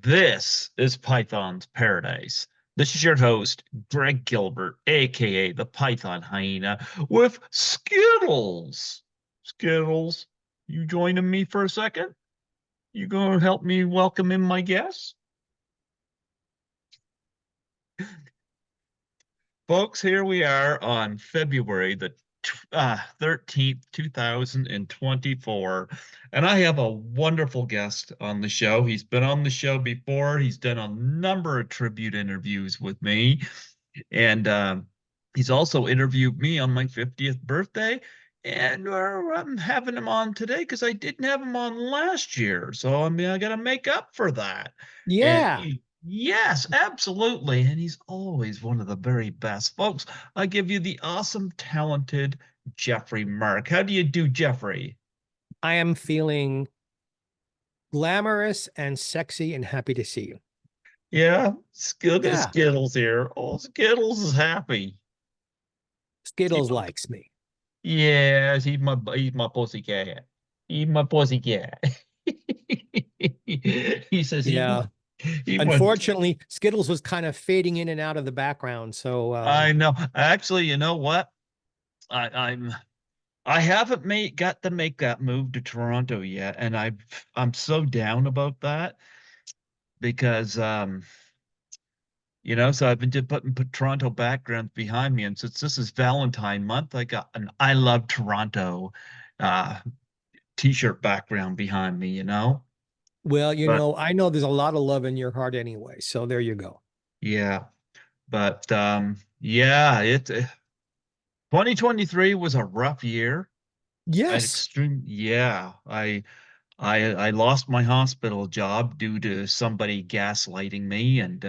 This is Python's Paradise. This is your host, Greg Gilbert, aka the Python Hyena, with Skittles. Skittles, you joining me for a second? You gonna help me welcome in my guests? Folks, here we are on February the 13th, 2024. And I have a wonderful guest on the show. He's been on the show before. He's done a number of tribute interviews with me. And he's also interviewed me on my 50th birthday. And I'm having him on today because I didn't have him on last year. So I got to make up for that. And Yeah. yes, absolutely. And he's always one of the very best. Folks, I give you the awesome, talented Geoffrey Mark. How do you do, Geoffrey? I am feeling glamorous and sexy and happy to see you. Yeah, Yeah. Skittles here. Oh, Skittles is happy. Skittles likes me. Yes, he's my pussycat. He's my pussycat. He says Yeah. he went. Unfortunately, Skittles was kind of fading in and out of the background. So I know. Actually, you know what? I, I'm I haven't got to make that move to Toronto yet, and I'm so down about that because so I've been just put Toronto backgrounds behind me, and since this is Valentine month, I got an I Love Toronto uh t-shirt background behind me, well, But I know there's a lot of love in your heart anyway. So there you go. yeah, but yeah, 2023 was a rough year. An Yes. extreme, yeah. I lost my hospital job due to somebody gaslighting me and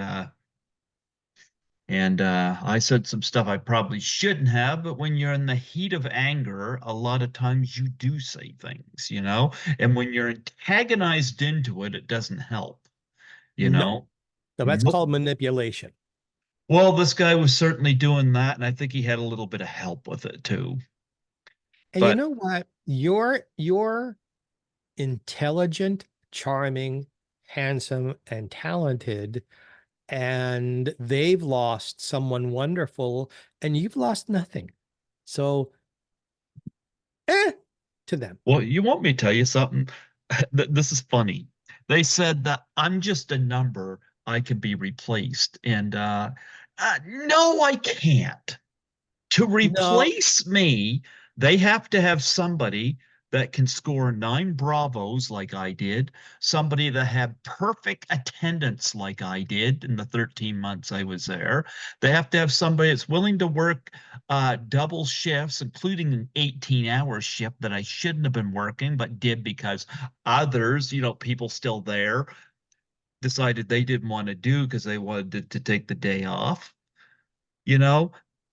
I said some stuff I probably shouldn't have, but when you're in the heat of anger, a lot of times you do say things. And when you're antagonized into it, it doesn't help, you No. know. No, that's Mo- called manipulation. Well, this guy was certainly doing that, and I think he had a little bit of help with it too. And you But know what? You're intelligent, charming, handsome, and talented. And they've lost someone wonderful, and you've lost nothing. So, eh, to them. well, you want me to tell you something? This is funny. They said that I'm just a number. I can be replaced, and no, I can't. To No, replace me, they have to have somebody that can score 9 Bravos like I did, somebody that had perfect attendance like I did in the 13 months I was there. They have to have somebody that's willing to work double shifts, including an 18-hour shift that I shouldn't have been working, but did because others, people still there, decided they didn't want to do because they wanted to take the day off you know,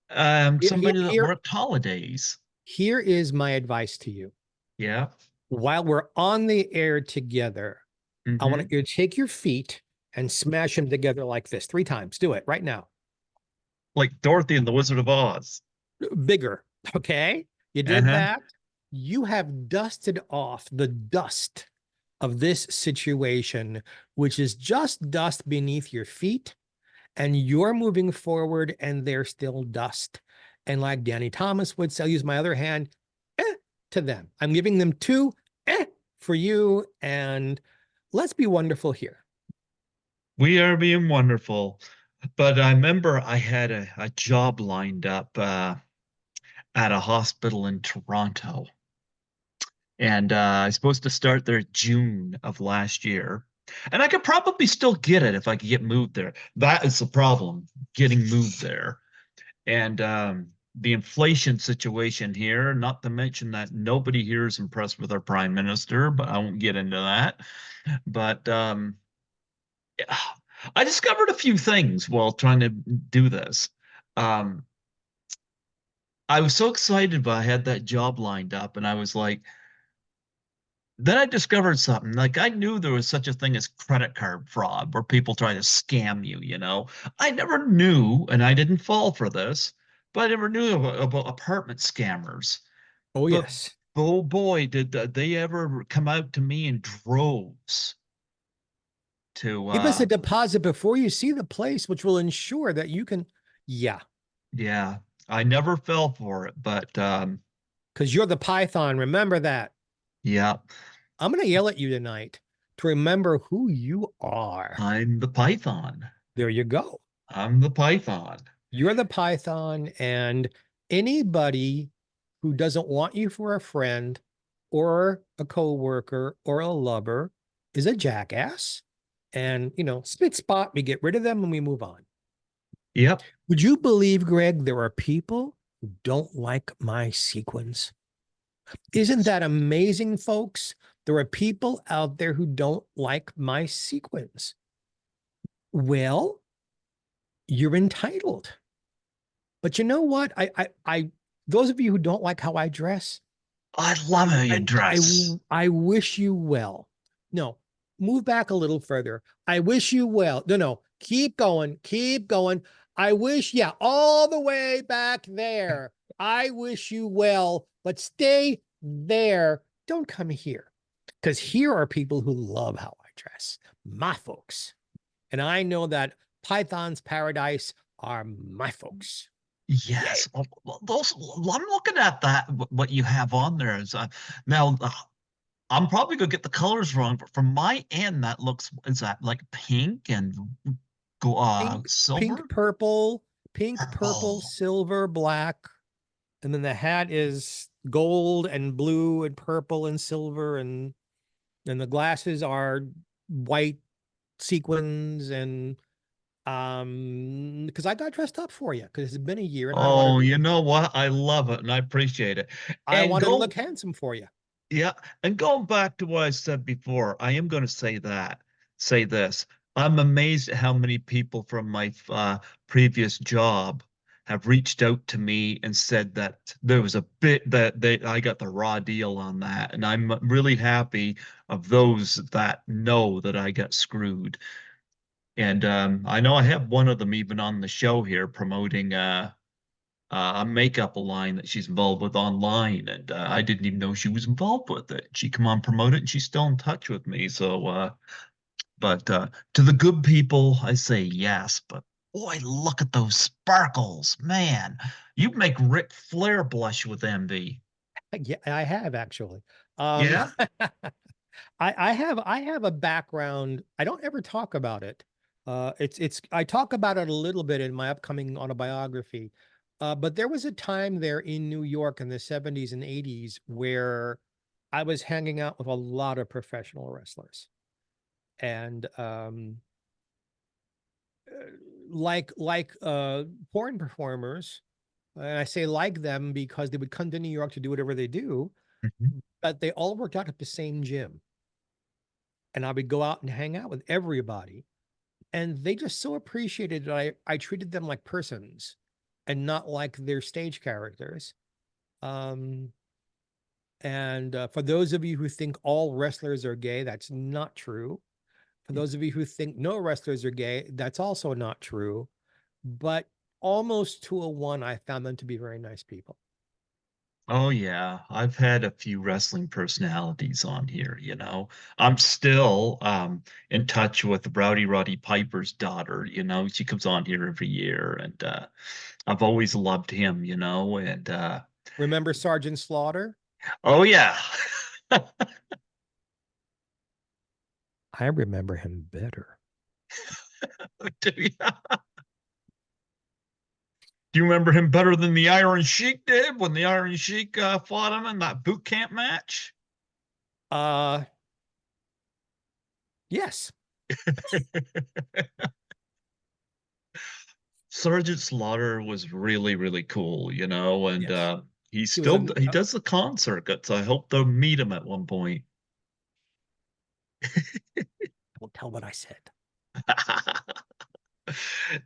here, somebody that here, worked holidays. here is my advice to you. Yeah. While we're on the air together, I want Hmm. you to take your feet and smash them together like this 3 times. Do it right now. Like Dorothy and the Wizard of Oz. Bigger. Okay. You did Uh-huh. that. You have dusted off the dust of this situation, which is just dust beneath your feet, and you're moving forward, and there's still dust. And like Danny Thomas would say, I'll use my other hand eh, to them. I'm giving them two for you, and let's be wonderful here. We are being wonderful. But I remember I had a job lined up at a hospital in Toronto. And I was supposed to start there June of last year. And I could probably still get it if I could get moved there. That is the problem, getting moved there. And the inflation situation here, not to mention that nobody here is impressed with our prime minister, but I won't get into that. But I discovered a few things while trying to do this. Um, I was so excited, but I had that job lined up, and I was like, then I discovered something. Like I knew there was such a thing as credit card fraud, where people try to scam you. I never knew, and I didn't fall for this, but I never knew about apartment scammers. Oh, But yes. oh boy, did they ever come out to me in droves to Give us a deposit before you see the place, which will ensure that you can, yeah, yeah, I never fell for it, but because you're the Python. Remember that. yeah, I'm going to yell at you tonight to remember who you are. I'm the Python. There you go. I'm the Python. You're the Python, and anybody who doesn't want you for a friend or a coworker or a lover is a jackass. And, spit spot, we get rid of them and we move on. Yep. Would you believe, Greg, there are people who don't like my sequins? Isn't that amazing, folks? There are people out there who don't like my sequins. Well, you're entitled. But you know what? Those of you who don't like how I dress, I love how you I, I, dress. I wish you well. No, move back a little further. I wish you well. No, keep going, keep going. I wish, yeah, all the way back there. I wish you well, but stay there. Don't come here, because here are people who love how I dress, my folks. And I know that Python's Paradise are my folks. Yay. Yes, those. I'm looking at that. What you have on there is now. I'm probably gonna get the colors wrong, but from my end, that looks is that like pink and go Pink, silver, pink, purple, purple. silver, black. And then the hat is gold and blue and purple and silver. And the glasses are white sequins. And because I got dressed up for you, because it's been a year and Oh, you know what? I love it and I appreciate it. I And wanted to go look handsome for you. Yeah, and going back to what I said before, I am going to say this. I'm amazed at how many people from my previous job have reached out to me and said that there was a bit that I got the raw deal on that, and I'm really happy of those that know that I got screwed. And I know I have one of them even on the show here promoting a makeup line that she's involved with online, and I didn't even know she was involved with it. She come on promote it, and she's still in touch with me. So, but to the good people, I say yes. But boy, look at those sparkles, man! You make Ric Flair blush with envy. Yeah, I have actually. Um, Yeah. I have a background. I don't ever talk about it. I talk about it a little bit in my upcoming autobiography. But there was a time there in New York in the 70s and 80s where I was hanging out with a lot of professional wrestlers. And like porn performers, and I say like them because they would come to New York to do whatever they do, Mhm. but they all worked out at the same gym. And I would go out and hang out with everybody. And they just so appreciated that I treated them like persons and not like their stage characters. Um, and for those of you who think all wrestlers are gay, that's not true. For those of you who think no wrestlers are gay, that's also not true. But almost 2-1, I found them to be very nice people. Oh yeah, I've had a few wrestling personalities on here, you know. I'm still in touch with Rowdy Roddy Piper's daughter, you know. She comes on here every year and I've always loved him, you know, and Remember Sergeant Slaughter? oh yeah. I remember him better. Do you, do you remember him better than the Iron Sheik did when the Iron Sheik fought him in that boot camp match? Uh, yes. Sergeant Slaughter was really, really cool, you know, and Yes. He was he does the con circuits. I hope to meet him at one point. don't tell what I said.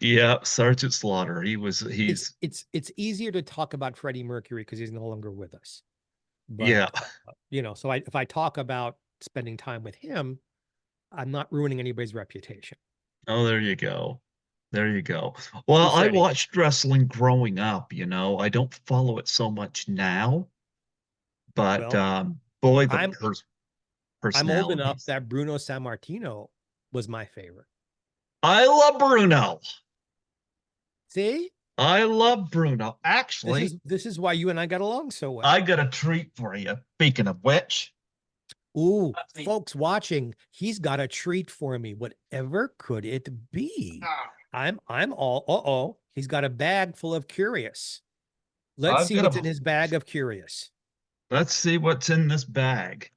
Yeah, Sergeant Slaughter. it's He's it's it's easier to talk about Freddie Mercury because he's no longer with us. But yeah. so if I talk about spending time with him, I'm not ruining anybody's reputation. Oh, there you go. There you go. Well, Who's I Freddie? watched wrestling growing up, you know. I don't follow it so much now, but Well, boy, the I'm I'm old enough personalities. that Bruno Sammartino was my favorite. I love Bruno. See, I love Bruno. Actually, this is why you and I got along so well. I got a treat for you. Speaking of which, Ooh, let me. folks watching, he's got a treat for me. Whatever could it be? I'm all, uh-oh, he's got a bag full of curious. Let's I've see got what's in a. his bag of curious. Let's see what's in this bag.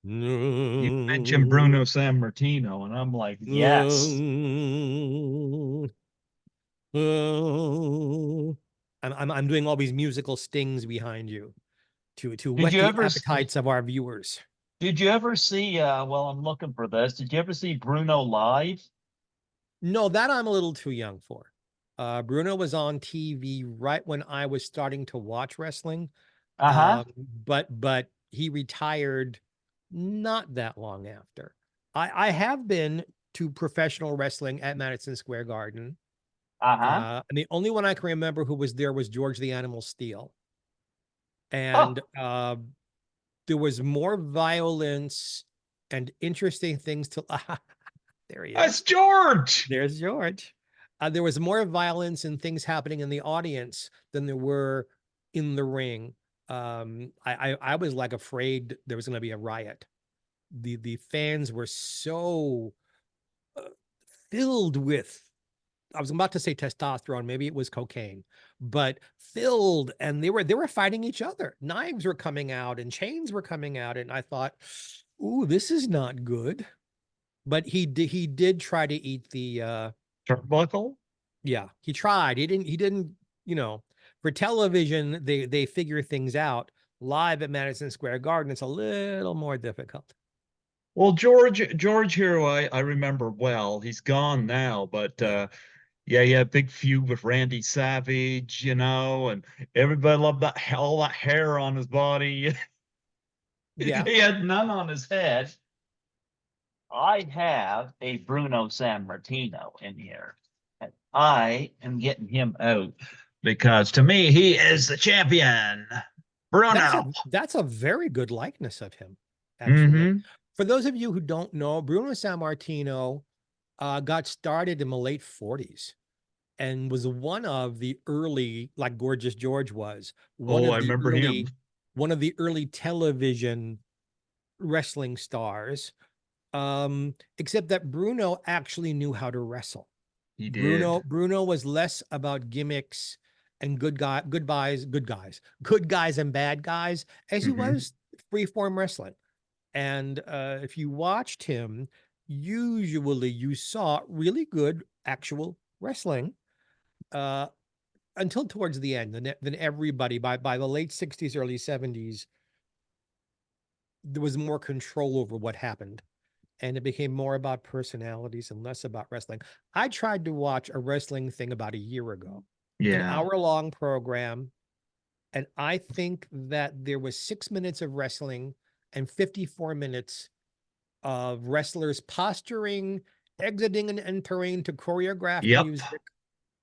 You mentioned Bruno San Martino, and I'm like, yes. I'm doing all these musical stings behind you to Did whet you the ever? appetites of our viewers. Did you ever see? Well, I'm looking for this. Did you ever see Bruno live? No, that I'm a little too young for. Bruno was on TV right when I was starting to watch wrestling, Uh-huh. um, but he retired not that long after. I have been to professional wrestling at Madison Square Garden. Uh-huh. And the only one I can remember who was there was George the Animal Steel. Oh, And there was more violence and interesting things to. There he that's is. George. There's George. There was more violence and things happening in the audience than there were in the ring. I was like afraid there was going to be a riot. The fans were so uh, filled with, I was about to say testosterone, maybe it was cocaine, but filled, and they were fighting each other. Knives were coming out and chains were coming out, and I thought, "Ooh, this is not good." But he did try to eat the Turnbuckle. yeah, he didn't, you know, for television they figure things out. Live at Madison Square Garden, it's a little more difficult. Well, George here, I remember well. He's gone now, but Yeah. yeah, yeah, big feud with Randy Savage, and everybody loved all that hair on his body. Yeah. He had none on his head. I have a Bruno San Martino in here. And I am getting him out because to me, he is the champion. That's a Bruno. that's a very good likeness of him, actually. Hmm. For those of you who don't know, Bruno Sammartino got started in the late 40s and was one of the early, like Gorgeous George was, one Oh, I of the remember him. early, one of the early television wrestling stars. Except that Bruno actually knew how to wrestle. He did. Bruno was less about gimmicks and good guys and bad guys as he Hmm. was freeform wrestling. And if you watched him, usually you saw really good actual wrestling uh, until towards the end. Then everybody by the late 60s, early 70s, there was more control over what happened. And it became more about personalities and less about wrestling. I tried to watch a wrestling thing about a year ago, an Yeah. hour-long program, and I think that there was 6 minutes of wrestling and 54 minutes of wrestlers posturing, exiting and entering to choreographed Yep. music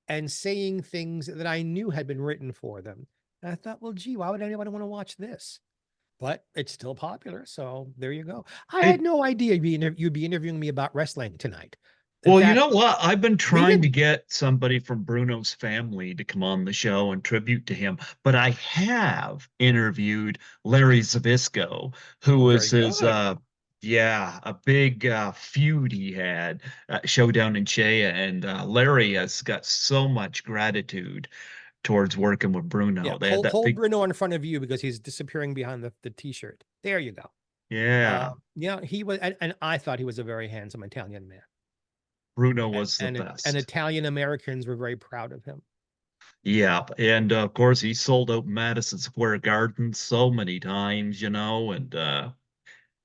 and saying things that I knew had been written for them. And I thought, well, gee, why would anybody want to watch this? But it's still popular. So there you go. I had It, no idea you'd be interviewing me about wrestling tonight. In well, you know fact, what? I've been we trying to didn't. get somebody from Bruno's family to come on the show and tribute to him, but I have interviewed Larry Zabisco, who was Very his good. yeah, a big feud he had, showdown in Chea, and Larry has got so much gratitude towards working with Yeah. Bruno. They had that Hold big, Bruno in front of you because he's disappearing behind the t-shirt. There you go. yeah, Yeah, he was, and I thought he was a very handsome Italian man. Bruno And was the and best. Italian Americans were very proud of him. Yeah, and of course he sold out Madison Square Garden so many times, and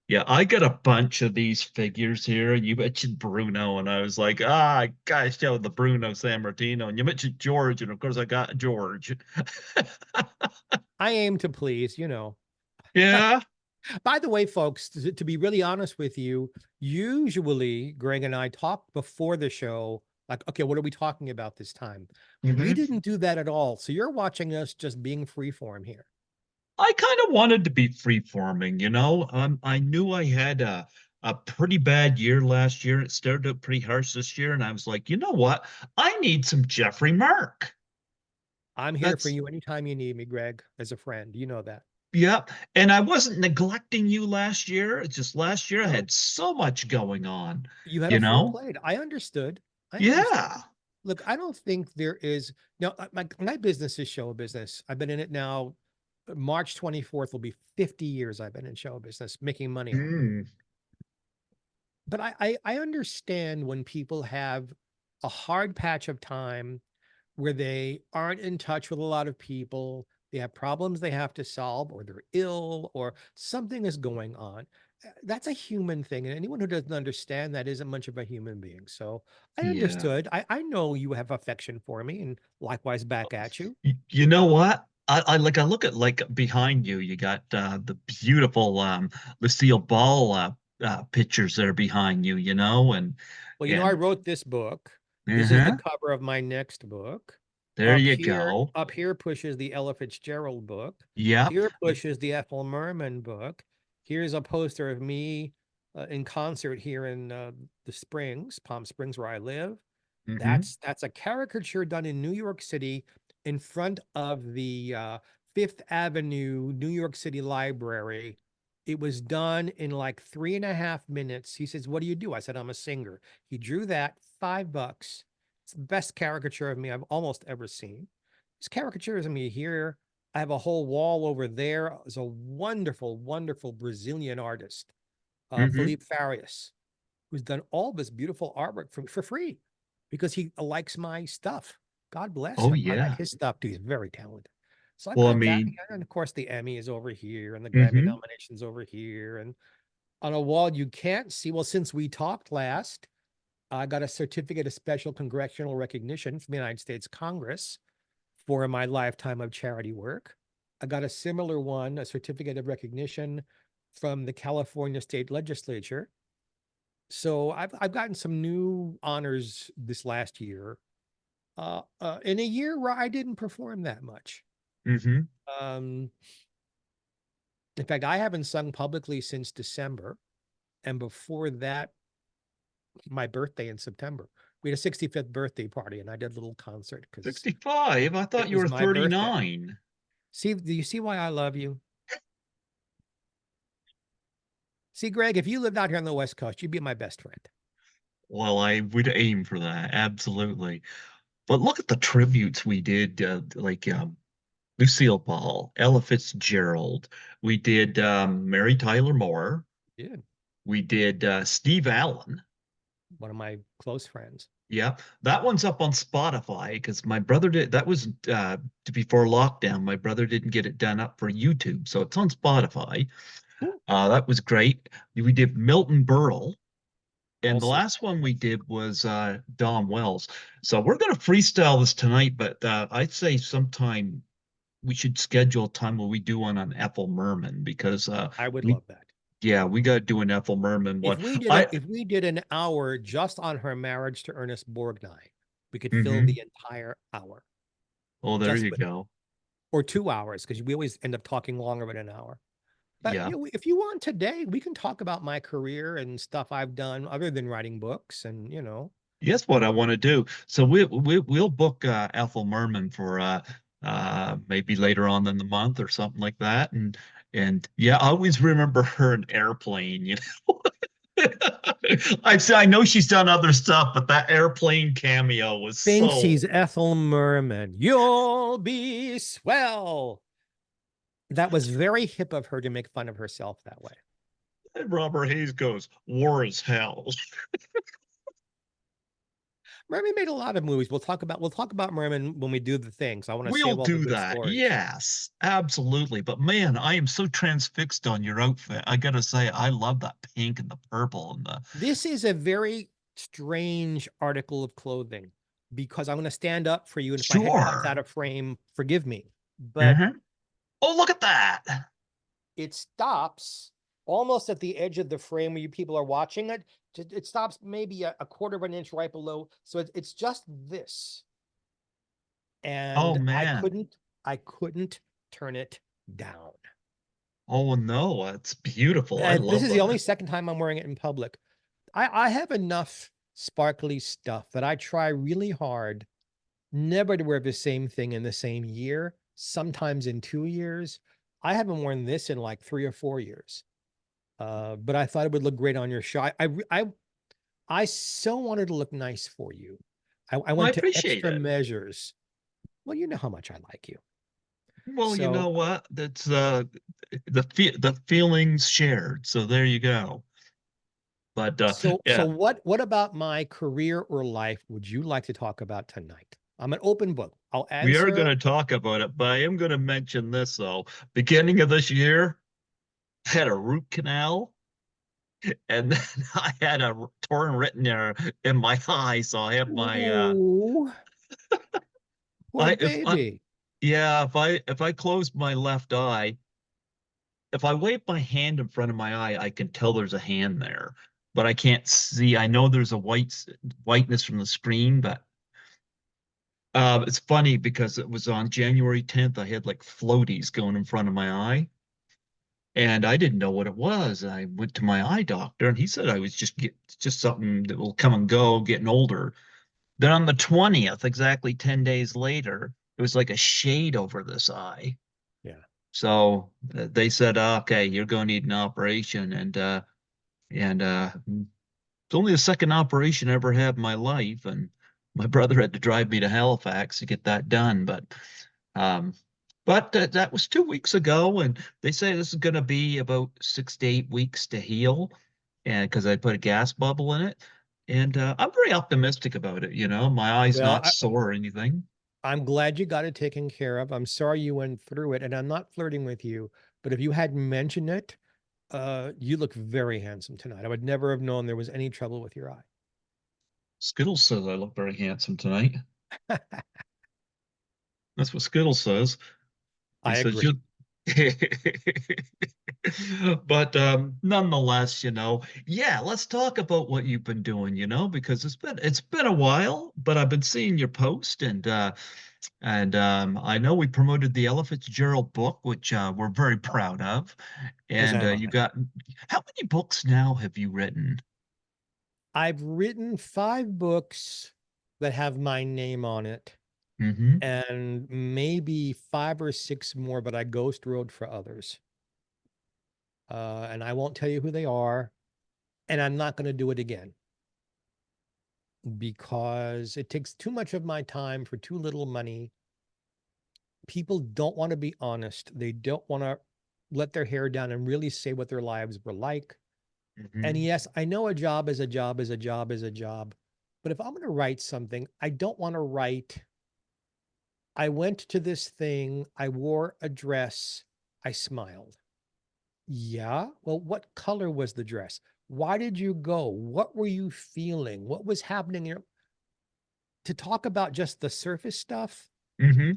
yeah, I got a bunch of these figures here, and you mentioned Bruno, and I was like, I gotta show the Bruno San Martino, and you mentioned George, and of course I got George. I aim to please, you know. Yeah. By the way, folks, to be really honest with you, usually Greg and I talk before the show, like, okay, what are we talking about this time? We Hmm. didn't do that at all. So you're watching us just being freeform here. I kind of wanted to be free forming, you know. I knew I had a pretty bad year last year. It started out pretty harsh this year, and I was like, you know what? I need some Geoffrey Mark. I'm here for That's you anytime you need me, Greg, as a friend. You know that. yeah. And I wasn't neglecting you last year. It's just last year I No, had so much going on, you had a you full know? plate. I understood. I understood. Yeah. Look, I don't think there is now. My business is show business. I've been in it now. March 24th will be 50 years I've been in show business, making money off of it. Mm, But I understand when people have a hard patch of time where they aren't in touch with a lot of people, they have problems they have to solve, or they're ill, or something is going on. That's a human thing. And anyone who doesn't understand that isn't much of a human being. So I yeah. understood. I know you have affection for me, and likewise back at you. You know what? I look at like behind you, you got the beautiful Lucille Ball pictures that are behind you, you know, Well, you know, I and wrote this book. This is the uh-huh, cover of my next book. there you go. Up here pushes the Ella Fitzgerald book. Yep. Here pushes the Ethel Merman book. Here's a poster of me in concert here in the Springs, Palm Springs, where I live. Hmm. That's a caricature done in New York City in front of the Fifth Avenue New York City Library. It was done in like 3.5 minutes. He says, "What do you do?" I said, "I'm a singer." He drew that, $5. It's the best caricature of me I've almost ever seen. There's caricatures of me here. I have a whole wall over there. There's a wonderful, wonderful Brazilian artist, Hmm. Felipe Farias, who's done all this beautiful artwork for free because he likes my stuff. God bless Oh him. I like yeah. his stuff too. He's very talented. So I've Well, I got that mean, here. And of course, the Emmy is over here and the Grammy hmm. nominations over here. And on a wall you can't see. Well, since we talked last, I got a certificate of special congressional recognition from the United States Congress for my lifetime of charity work. I got a similar one, a certificate of recognition from the California State Legislature. So I've gotten some new honors this last year, in a year where I didn't perform that much. Hmm. Um, in fact, I haven't sung publicly since December, and before that, my birthday in September. We had a 65th birthday party, and I did a little concert because 65. I thought it you was were my birthday. 39. See, do you see why I love you? See, Greg, if you lived out here on the West Coast, you'd be my best friend. Well, I would aim for that. Absolutely. But look at the tributes we did, like Lucille Ball, Ella Fitzgerald. We did Mary Tyler Moore. Yeah, We did Steve Allen. one of my close friends. Yeah, that one's up on Spotify because my brother did. That was before lockdown. My brother didn't get it done up for YouTube, so it's on Spotify. Ooh, That was great. We did Milton Berle, and the also last one we did was Don Wells. So we're gonna freestyle this tonight, but I'd say sometime we should schedule a time where we do one on Ethel Merman because I would we love that. yeah we got to do an Ethel Merman one. I If we did an hour just on her marriage to Ernest Borgnine, we could fill hmm. the entire hour Oh, there just you with her, go. or 2 hours because we always end up talking longer than an hour. But Yeah. if you want today, we can talk about my career and stuff I've done other than writing books, and Yes, what I want to do. So we'll book Ethel Merman for maybe later on in the month or something like that. And yeah, I always remember her in Airplane, you know. I know she's done other stuff, but that Airplane cameo was thinks so he's Ethel Merman. You'll be swell. That was very hip of her to make fun of herself that way. and Robert Hayes goes, war is hell. Merman made a lot of movies. We'll talk about Merman when we do the things. I want to We'll save all the do good that. stories. Yes, absolutely. But man, I am so transfixed on your outfit. I gotta say, I love that pink and the purple and the This is a very strange article of clothing because I'm going to stand up for you, and if my head pops sure. out of frame, forgive me. But Hmm. Oh, look at that. it stops almost at the edge of the frame where you people are watching it. It stops maybe a quarter of an inch right below. So it's just this. Oh And man. I couldn't turn it down. Oh no, it's beautiful. I This love is the only that. second time I'm wearing it in public. I have enough sparkly stuff that I try really hard never to wear the same thing in the same year, sometimes in 2 years. I haven't worn this in like 3 or 4 years. But I thought it would look great on your show. I so wanted to look nice for you. I I went to appreciate extra it. measures. Well, you know how much I like you. Well, you So, know what? That's the feelings shared. So there you go. But so yeah, what about my career or life would you like to talk about tonight? I'm an open book. I'll we are going answer. to talk about it, but I am going to mention this though. Beginning of this year, I had a root canal, and then I had a torn retina in my eye. So I have my Ooh, poor I if I baby. yeah, if I close my left eye, if I wave my hand in front of my eye, I can tell there's a hand there, but I can't see. I know there's a whiteness from the screen, but it's funny because it was on January 10th. I had like floaties going in front of my eye, and I didn't know what it was. I went to my eye doctor, and he said I was just something that will come and go, getting older. Then on the 20th, exactly 10 days later, it was like a shade over this eye. Yeah. So they said, okay, you're going to need an operation. And it's only the second operation I ever had in my life. And my brother had to drive me to Halifax to get that done. Um, but that was 2 weeks ago. And they say this is going to be about 6 to 8 weeks to heal. And because I put a gas bubble in it. And I'm very optimistic about it. My eye's Well, not sore or anything. I'm glad you got it taken care of. I'm sorry you went through it, and I'm not flirting with you, but if you hadn't mentioned it, you look very handsome tonight. I would never have known there was any trouble with your Skittles says I look very handsome tonight. eye. That's what Skittles says. He I says agree. you. But nonetheless, yeah, let's talk about what you've been doing, because it's been a while, but I've been seeing your post and I know we promoted the Ella Fitzgerald book, which we're very proud of. As And am you I. got how many books now have you written? I've written 5 books that have my name on it, Mm-hmm. and maybe 5 or 6 more, but I ghost wrote for others. And I won't tell you who they are, and I'm not going to do it again because it takes too much of my time for too little money. People don't want to be honest. They don't want to let their hair down and really say what their lives were like. And Mm-hmm. yes, I know a job is a job is a job is a job. But if I'm going to write something, I don't want to write, I went to this thing, I wore a dress, I smiled. Yeah. Well, what color was the dress? Why did you go? What were you feeling? What was happening? To talk about just the surface stuff, Mm-hmm.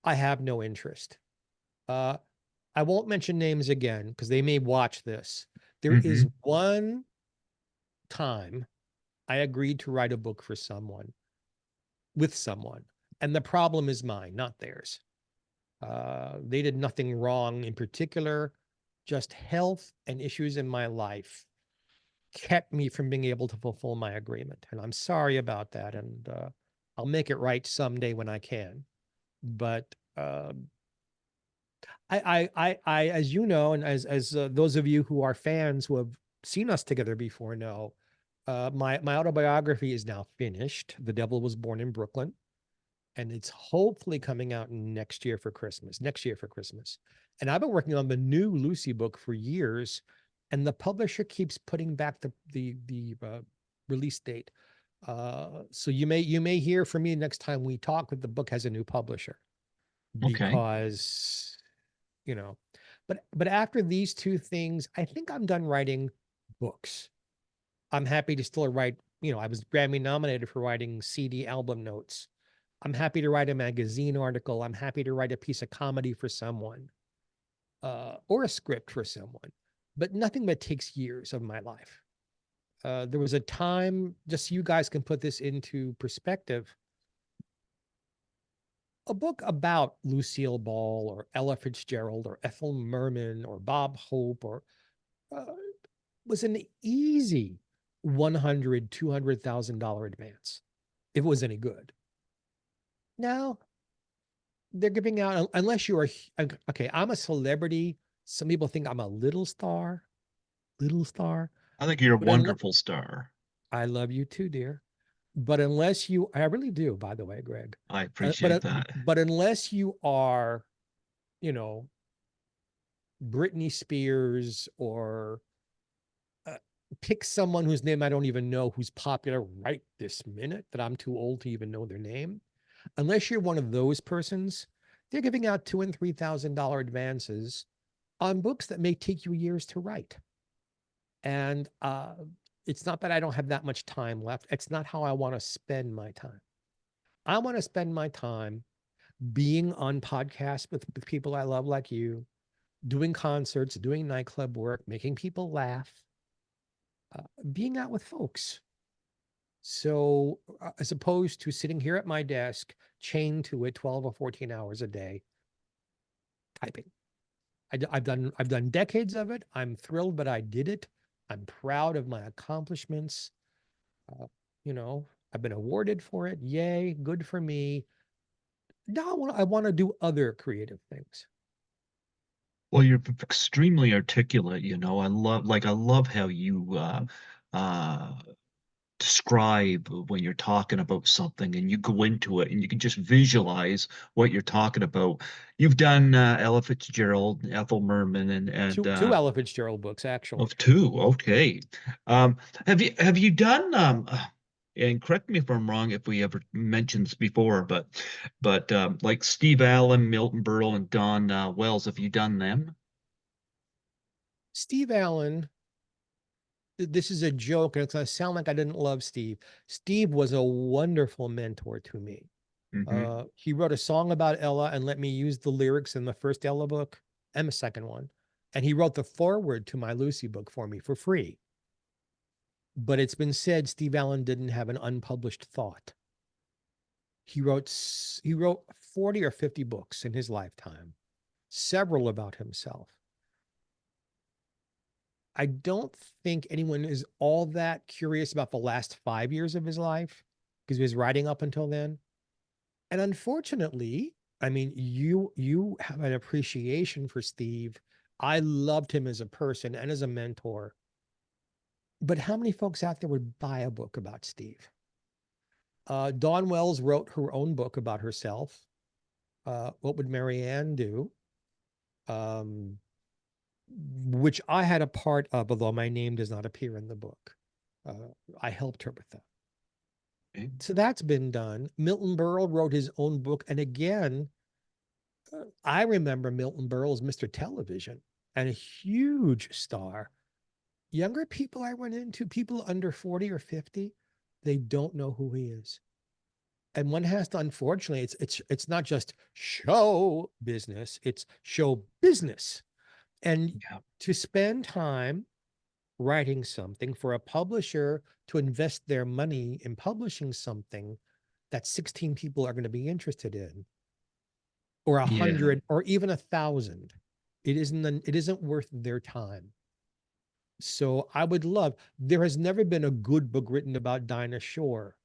I have no interest. Uh, I won't mention names again because they may watch this. There is Mm-hmm. one time I agreed to write a book for someone, with someone, and the problem is mine, not theirs. They did nothing wrong in particular, just health and issues in my life kept me from being able to fulfill my agreement. And I'm sorry about that. And I'll make it right someday when I can. But as you know, and as those of you who are fans who have seen us together before know, my autobiography is now finished. The Devil Was Born in Brooklyn, and it's hopefully coming out next year for Christmas. Next year for Christmas, and I've been working on the new Lucy book for years, and the publisher keeps putting back the release date. So you may hear from me next time we talk. That the book has a new publisher Okay. because you know but after these 2 things, I think I'm done writing books. I'm happy to still write. I was Grammy nominated for writing CD album notes. I'm happy to write a magazine article. I'm happy to write a piece of comedy for someone, or a script for someone, but nothing that takes years of my life. There was a time, just so you guys can put this into perspective, a book about Lucille Ball or Ella Fitzgerald or Ethel Merman or Bob Hope or uh, was an easy 100, $200,000 advance if it was any good. Now they're giving out, unless you are, okay, I'm a celebrity. Some people think I'm a little star, I think you're a but unless, wonderful star. I love you too, dear. But unless you, I really do, by the way, Greg. I Uh, but uh, appreciate that. but unless you are, you know, Britney Spears or uh, pick someone whose name I don't even know who's popular right this minute that I'm too old to even know their name. Unless you're one of those persons, they're giving out $2,000 and $3,000 advances on books that may take you years to write. And it's not that I don't have that much time left. It's not how I want to spend my time. I want to spend my time being on podcasts with people I love, like you, doing concerts, doing nightclub work, making people laugh, being out with folks. So, as opposed to sitting here at my desk, chained to it 12 or 14 hours a day, typing. I've done decades of it. I'm thrilled, but I did it. I'm proud of my accomplishments. Uh, you know, I've been awarded for it. Yay, good for me. Now I want to do other creative things. Well, you're extremely articulate, you know. I love how you uh describe when you're talking about something and you go into it and you can just visualize what you're talking about. You've done Ella Fitzgerald, Ethel Merman, Two Ella Fitzgerald books, actually. of two. Okay. Um, have you done and correct me if I'm wrong if we ever mentioned this before, but like Steve Allen, Milton Berle, and Don Wells, have you done them? Steve Allen, this is a joke, and it's going to sound like I didn't love Steve. Steve was a wonderful mentor to me. Hmm. He wrote a song about Ella and let me use the lyrics in the first Ella book and the second one. And he wrote the foreword to my Lucy book for me for free. But it's been said Steve Allen didn't have an unpublished thought. He wrote 40 or 50 books in his lifetime, several about himself. I don't think anyone is all that curious about the last 5 years of his life because he was writing up until then. And unfortunately, I mean, you have an appreciation for Steve. I loved him as a person and as a mentor. But how many folks out there would buy a book about Steve? Dawn Wells wrote her own book about herself. What would Marianne do? Um, which I had a part of, although my name does not appear in the book. I helped her with that. Okay. So that's been done. Milton Berle wrote his own book. And again, I remember Milton Berle as Mr. Television and a huge star. Younger people I run into, people under 40 or 50, they don't know who he is. And one has to, unfortunately, it's not just show business, it's show business. And Yeah. to spend time writing something for a publisher to invest their money in publishing something that 16 people are going to be interested in, or Yeah. 100, or even 1,000, it isn't worth their time. So I would love, there has never been a good book written about Dinah Shore.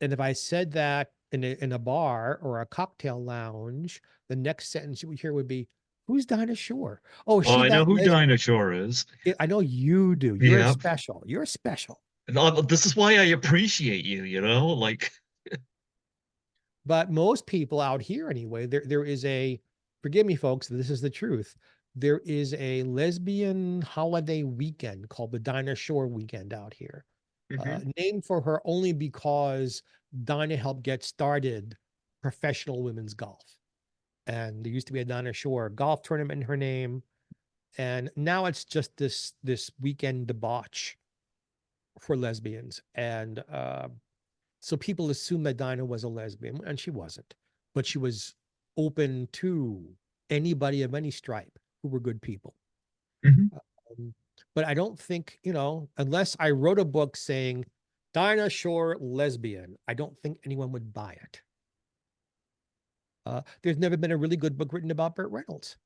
And if I said that in a bar or a cocktail lounge, the next sentence you would hear would be, "Who's Dinah Shore? Oh, is Well, she I know that who lesbian?" Dinosaur is. I know you do. You're Yeah. special. You're special. This is why I appreciate you, you know, like, But most people out here, anyway, there is a, forgive me, folks, this is the truth. There is a lesbian holiday weekend called the Dinah Shore Weekend out here, mhm. named for her only because Dinah helped get started professional women's golf. And there used to be a Dinah Shore golf tournament in her name. And now it's just this weekend debauch for lesbians. And so people assume that Dinah was a lesbian, and she wasn't, but she was open to anybody of any stripe who were good people. Mhm. Um, but I don't think, unless I wrote a book saying Dinah Shore lesbian, I don't think anyone would buy it. There's never been a really good book written about Burt Reynolds.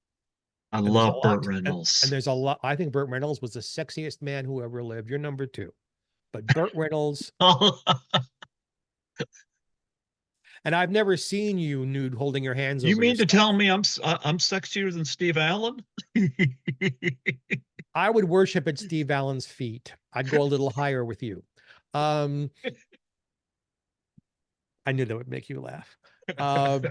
I And there's a love Burt lot. And Reynolds. there's a lot. I think Burt Reynolds was the sexiest man who ever lived. You're number two. But Burt Reynolds, and I've never seen you nude holding your hands You over your mean to stomach. tell me I'm sexier than Steve Allen? I would worship at Steve Allen's feet. I'd go a little higher with you. Um, I knew that would make you laugh. No,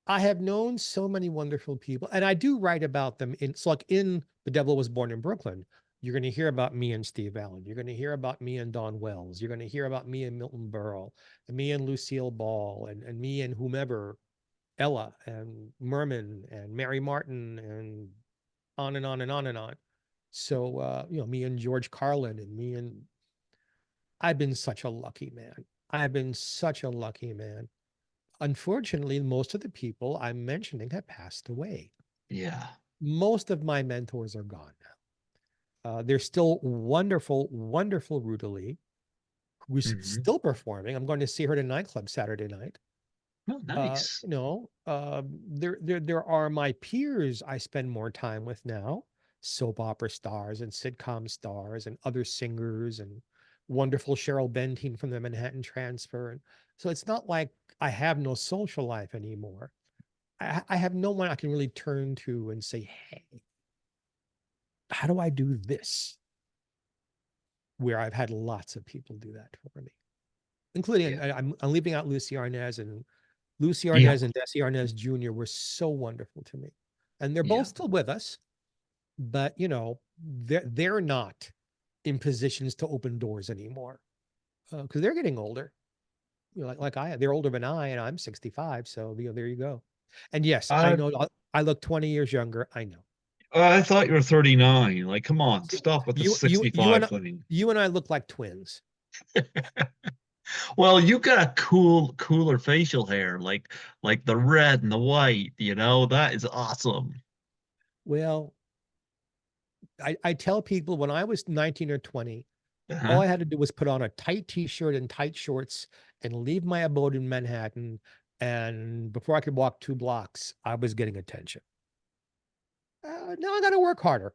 I have known so many wonderful people, and I do write about them. So like in The Devil Was Born in Brooklyn, you're going to hear about me and Steve Allen. You're going to hear about me and Don Wells. You're going to hear about me and Milton Berle, and me and Lucille Ball, and me and whomever, Ella and Merman and Mary Martin, and on and on and on and on. So, me and George Carlin, and me and I've been such a lucky man. I've been such a lucky man. Unfortunately, most of the people I'm mentioning have passed away. Yeah. Most of my mentors are gone now. There's still wonderful, wonderful Ruta Lee, who's Hmm. still performing. I'm going to see her at a nightclub Saturday night. Oh, nice. There are my peers I spend more time with now, soap opera stars and sitcom stars and other singers and wonderful Cheryl Benteen from the Manhattan Transfer. And so it's not like I have no social life anymore. I have no one I can really turn to and say, hey, how do I do this? Where I've had lots of people do that for me, including Yeah. I'm leaving out Lucy Arnaz, and Lucy Yeah. Arnaz and Desi Arnaz Jr. were so wonderful to me. And they're both Yeah. still with us, but they're not in positions to open doors anymore because they're getting older. Like they're older than I, and I'm 65. So there you go. And yes, I I know I look 20 years younger. I know. I thought you were 39. Like, come on, See, stop with the you 65 and thing. you and I look like twins. Well, you got cooler facial hair, like the red and the white, that is awesome. Well, I tell people when I was 19 or 20, all Uh-huh. I had to do was put on a tight t-shirt and tight shorts and leave my abode in Manhattan. And before I could walk 2 blocks, I was getting attention. Now I got to work harder.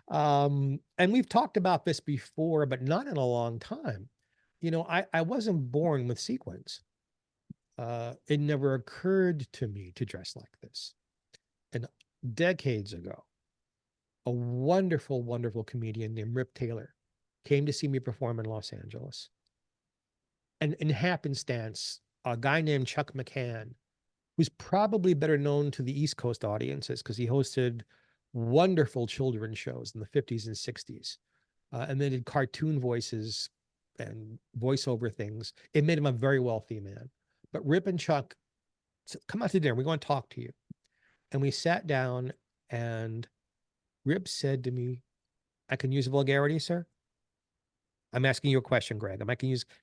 And we've talked about this before, but not in a long time. I wasn't born with sequins. It never occurred to me to dress like this. And decades ago, a wonderful, wonderful comedian named Rip Taylor came to see me perform in Los Angeles. And in happenstance, a guy named Chuck McCann, who's probably better known to the East Coast audiences because he hosted wonderful children's shows in the 50s and 60s, and then did cartoon voices and voiceover things. It made him a very wealthy man. But Rip and Chuck said, come out to dinner. We want to talk to you. And we sat down, and Rip said to me, I can use vulgarity, sir? I'm asking you a question, Greg.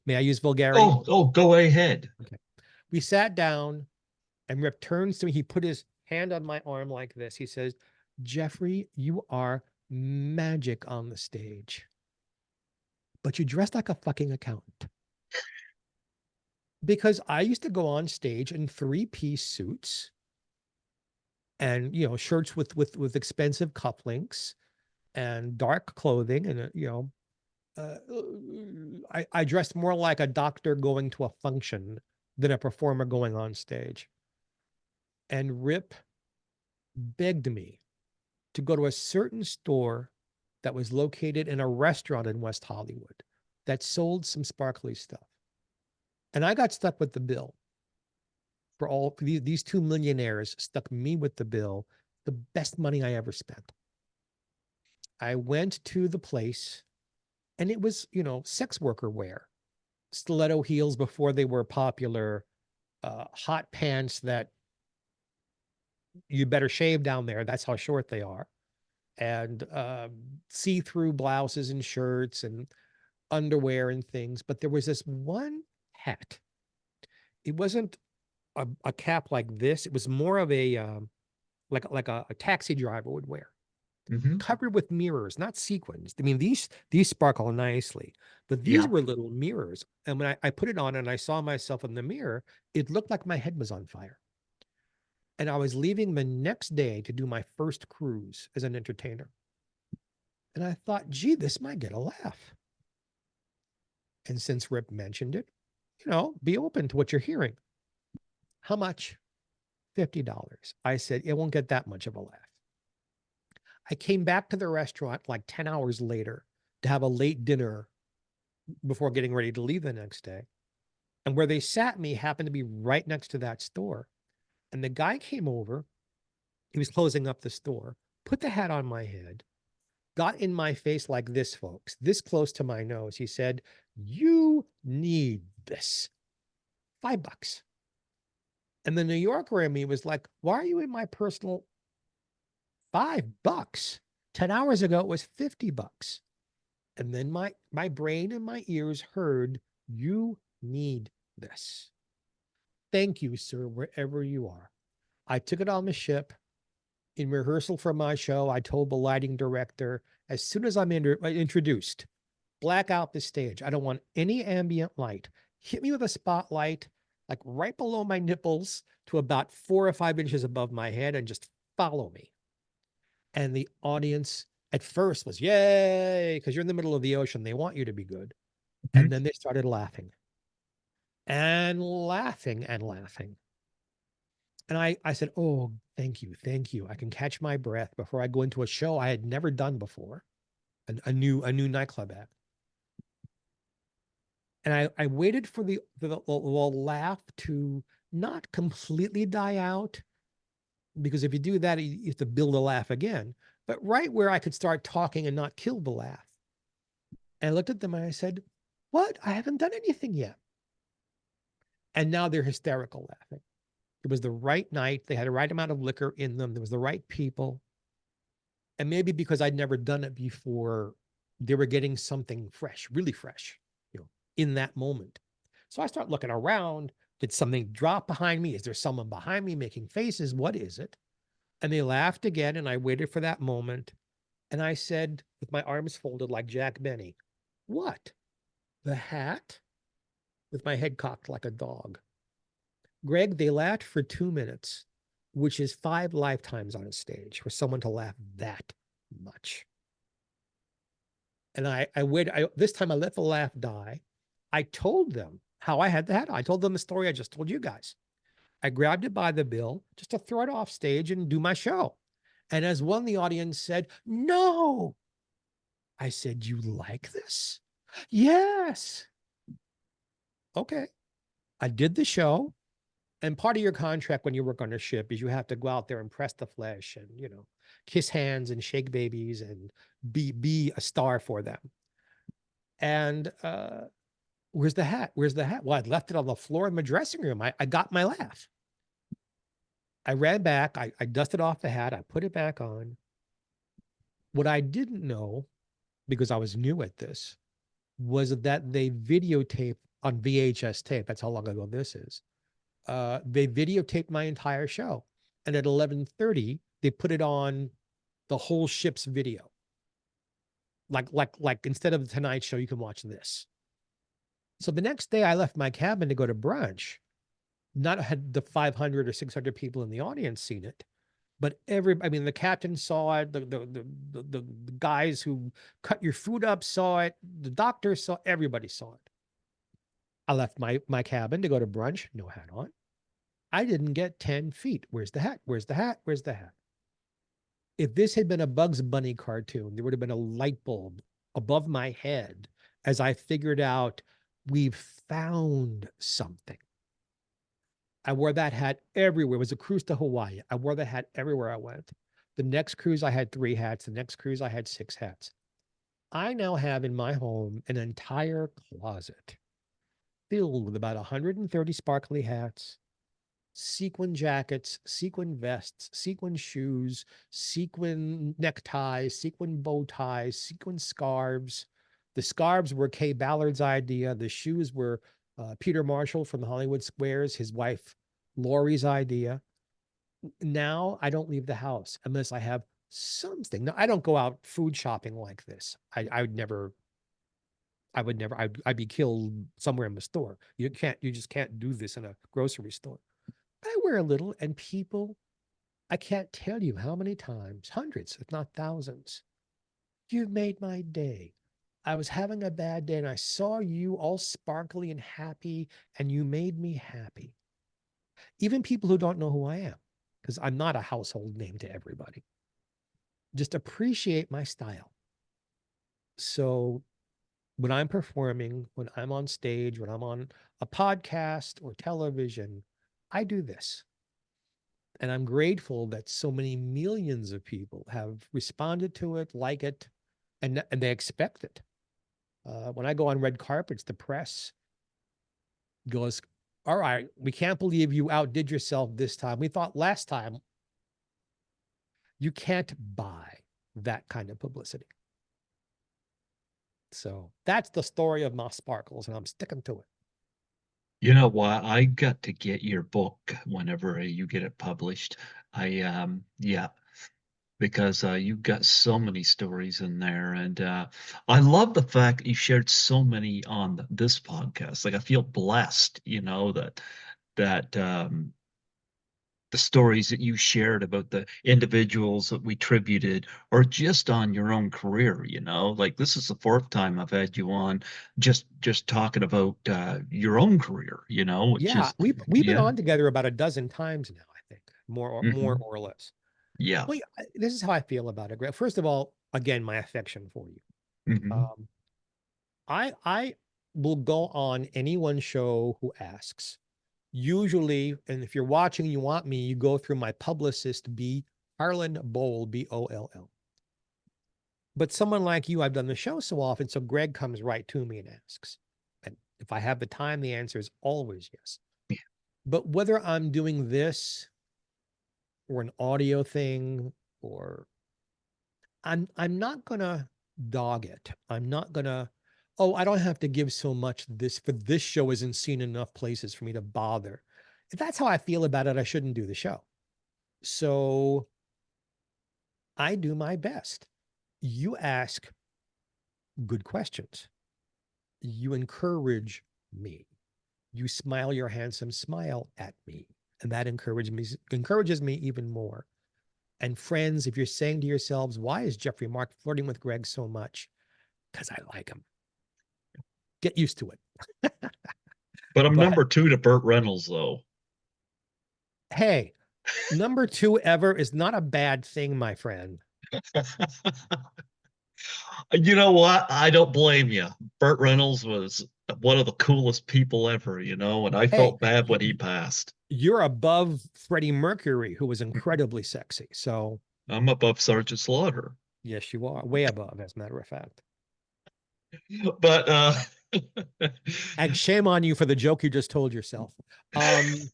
May I use vulgarity? Oh, go ahead. Okay. We sat down, and Rip turns to me. He put his hand on my arm like this. He says, Geoffrey, you are magic on the stage, but you dress like a fucking accountant. Because I used to go on stage in 3-piece suits and shirts with expensive cufflinks and dark clothing, and I dressed more like a doctor going to a function than a performer going on stage. And Rip begged me to go to a certain store that was located in a restaurant in West Hollywood that sold some sparkly stuff. And I got stuck with the bill. For these two millionaires stuck me with the bill, the best money I ever spent. I went to the place, and it was, sex worker wear, stiletto heels before they were popular, hot pants that you better shave down there. That's how short they are. And see-through blouses and shirts and underwear and things. But there was this one hat. It wasn't a cap like this. It was more of a like a taxi driver would wear. Hmm. covered with mirrors, not sequins. I mean, these sparkle nicely, but these Yeah. were little mirrors. And when I put it on and I saw myself in the mirror, it looked like my head was on fire. And I was leaving the next day to do my first cruise as an entertainer. And I thought, gee, this might get a laugh. And since Rip mentioned it, be open to what you're hearing. How much? $50. I said, it won't get that much of a laugh. I came back to the restaurant like 10 hours later to have a late dinner before getting ready to leave the next day. And where they sat me happened to be right next to that store. And the guy came over, he was closing up the store, put the hat on my head, got in my face like this, folks, this close to my nose. He said, "You need this. $5." And the New Yorker in me was like, why are you in my personal $5? 10 hours ago, it was $50. And then my brain and my ears heard, you need this. Thank you, sir, wherever you are. I took it on the ship. In rehearsal for my show, I told the lighting director, as soon as I'm introduced, black out the stage. I don't want any ambient light. Hit me with a spotlight, like right below my nipples to about 4 or 5 inches above my head, and just follow me. And the audience at first was, yay, because you're in the middle of the ocean. They want you to be good. Hmm. And then they started laughing and laughing and laughing. And I said, oh, thank you. Thank you. I can catch my breath before I go into a show I had never done before, a new nightclub act. And I waited for the laugh to not completely die out, because if you do that, you have to build a laugh again. But right where I could start talking and not kill the laugh. And I looked at them and I said, what? I haven't done anything yet. And now they're hysterical laughing. It was the right night. They had the right amount of liquor in them. There was the right people. And maybe because I'd never done it before, they were getting something fresh, really fresh, in that moment. So I start looking around. Did something drop behind me? Is there someone behind me making faces? What is it? And they laughed again. And I waited for that moment. And I said, with my arms folded like Jack Benny, what? The hat? With my head cocked like a dog. Greg, they laughed for 2 minutes, which is 5 lifetimes on a stage for someone to laugh that much. And I waited. This time I let the laugh die. I told them how I had the hat. I told them the story I just told you guys. I grabbed it by the bill just to throw it off stage and do my show. And as one in the audience said, no. I said, you like this? Yes. Okay. I did the show. And part of your contract when you work on a ship is you have to go out there and press the flesh and, kiss hands and shake babies and be a star for them. And where's the hat? Where's the hat? Well, I'd left it on the floor in my dressing room. I got my laugh. I ran back. I dusted off the hat. I put it back on. What I didn't know, because I was new at this, was that they videotaped on VHS tape. That's how long ago this is. They videotaped my entire show. And at 11:30, they put it on the whole ship's video. Like instead of the Tonight Show, you can watch this. So the next day I left my cabin to go to brunch. Not had the 500 or 600 people in the audience seen it, but the captain saw it. The guys who cut your food up saw it. The doctor saw, everybody saw it. I left my cabin to go to brunch, no hat on. I didn't get 10 feet. Where's the hat? Where's the hat? Where's the hat? If this had been a Bugs Bunny cartoon, there would have been a light bulb above my head as I figured out we've found something. I wore that hat everywhere. It was a cruise to Hawaii. I wore that hat everywhere I went. The next cruise, I had 3 hats. The next cruise, I had 6 hats. I now have in my home an entire closet filled with about 130 sparkly hats, sequin jackets, sequin vests, sequin shoes, sequin neckties, sequin bow ties, sequin scarves. The scarves were Kay Ballard's idea. The shoes were Peter Marshall from the Hollywood Squares, his wife Lori's idea. Now I don't leave the house unless I have something. Now, I don't go out food shopping like this. I would never, I'd be killed somewhere in the store. You just can't do this in a grocery store. But I wear a little, and people, I can't tell you how many times, hundreds, if not thousands, you've made my day. I was having a bad day and I saw you all sparkly and happy, and you made me happy. Even people who don't know who I am, because I'm not a household name to everybody, just appreciate my style. So when I'm performing, when I'm on stage, when I'm on a podcast or television, I do this. And I'm grateful that so many millions of people have responded to it, like it, and they expect it. When I go on red carpets, the press goes, all right, we can't believe you outdid yourself this time. We thought last time. You can't buy that kind of publicity. So that's the story of my sparkles, and I'm sticking to it. You know what? I got to get your book whenever you get it published. Yeah, because you've got so many stories in there, and I love the fact that you shared so many on this podcast. Like I feel blessed, that the stories that you shared about the individuals that we tributed, or just on your own career, like this is the fourth time I've had you on, just talking about your own career, which Yeah, is, we've been yeah. on together about a dozen times now, I think, more Hmm. or less. Yeah. Well, this is how I feel about it, Greg. First of all, again, my affection for you. Hmm. Um, I will go on anyone's show who asks. Usually, and if you're watching, you want me, you go through my publicist, B. Harlan Boll, Boll. But someone like you, I've done the show so often, so Greg comes right to me and asks. And if I have the time, the answer is always yes. Yeah. But whether I'm doing this or an audio thing, or I'm not gonna dog it. I'm not gonna, oh, I don't have to give so much this for this show isn't seen enough places for me to bother. If that's how I feel about it, I shouldn't do the show. So I do my best. You ask good questions. You encourage me. You smile your handsome smile at me. And that encourages me even more. And friends, if you're saying to yourselves, why is Geoffrey Mark flirting with Greg so much? Because I like him. Get used to it. But I'm But number two to Burt Reynolds, though. hey, number two ever is not a bad thing, my friend. You know what? I don't blame you. Burt Reynolds was one of the coolest people ever, and I Hey, felt bad when he passed. you're above Freddie Mercury, who was incredibly sexy. So I'm above Sergeant Slaughter. yes, you are way above, as a matter of fact. But And shame on you for the joke you just told yourself. Um,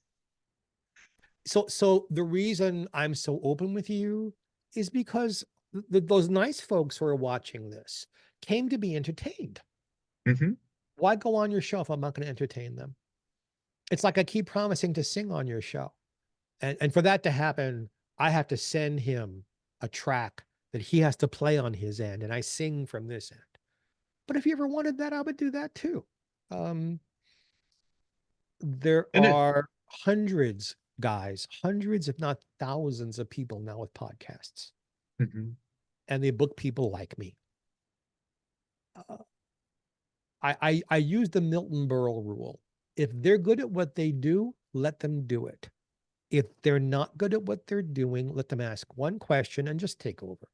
so the reason I'm so open with you is because those nice folks who are watching this came to be entertained. mhm. Why go on your show if I'm not going to entertain them? It's like I keep promising to sing on your show. And for that to happen, I have to send him a track that he has to play on his end, and I sing from this end. But if you ever wanted that, I would do that too. Um, there And it, are hundreds, guys, hundreds, if not thousands of people now with podcasts, mhm. and they book people like me. Uh, I use the Milton Berle rule. If they're good at what they do, let them do it. If they're not good at what they're doing, let them ask one question and just take over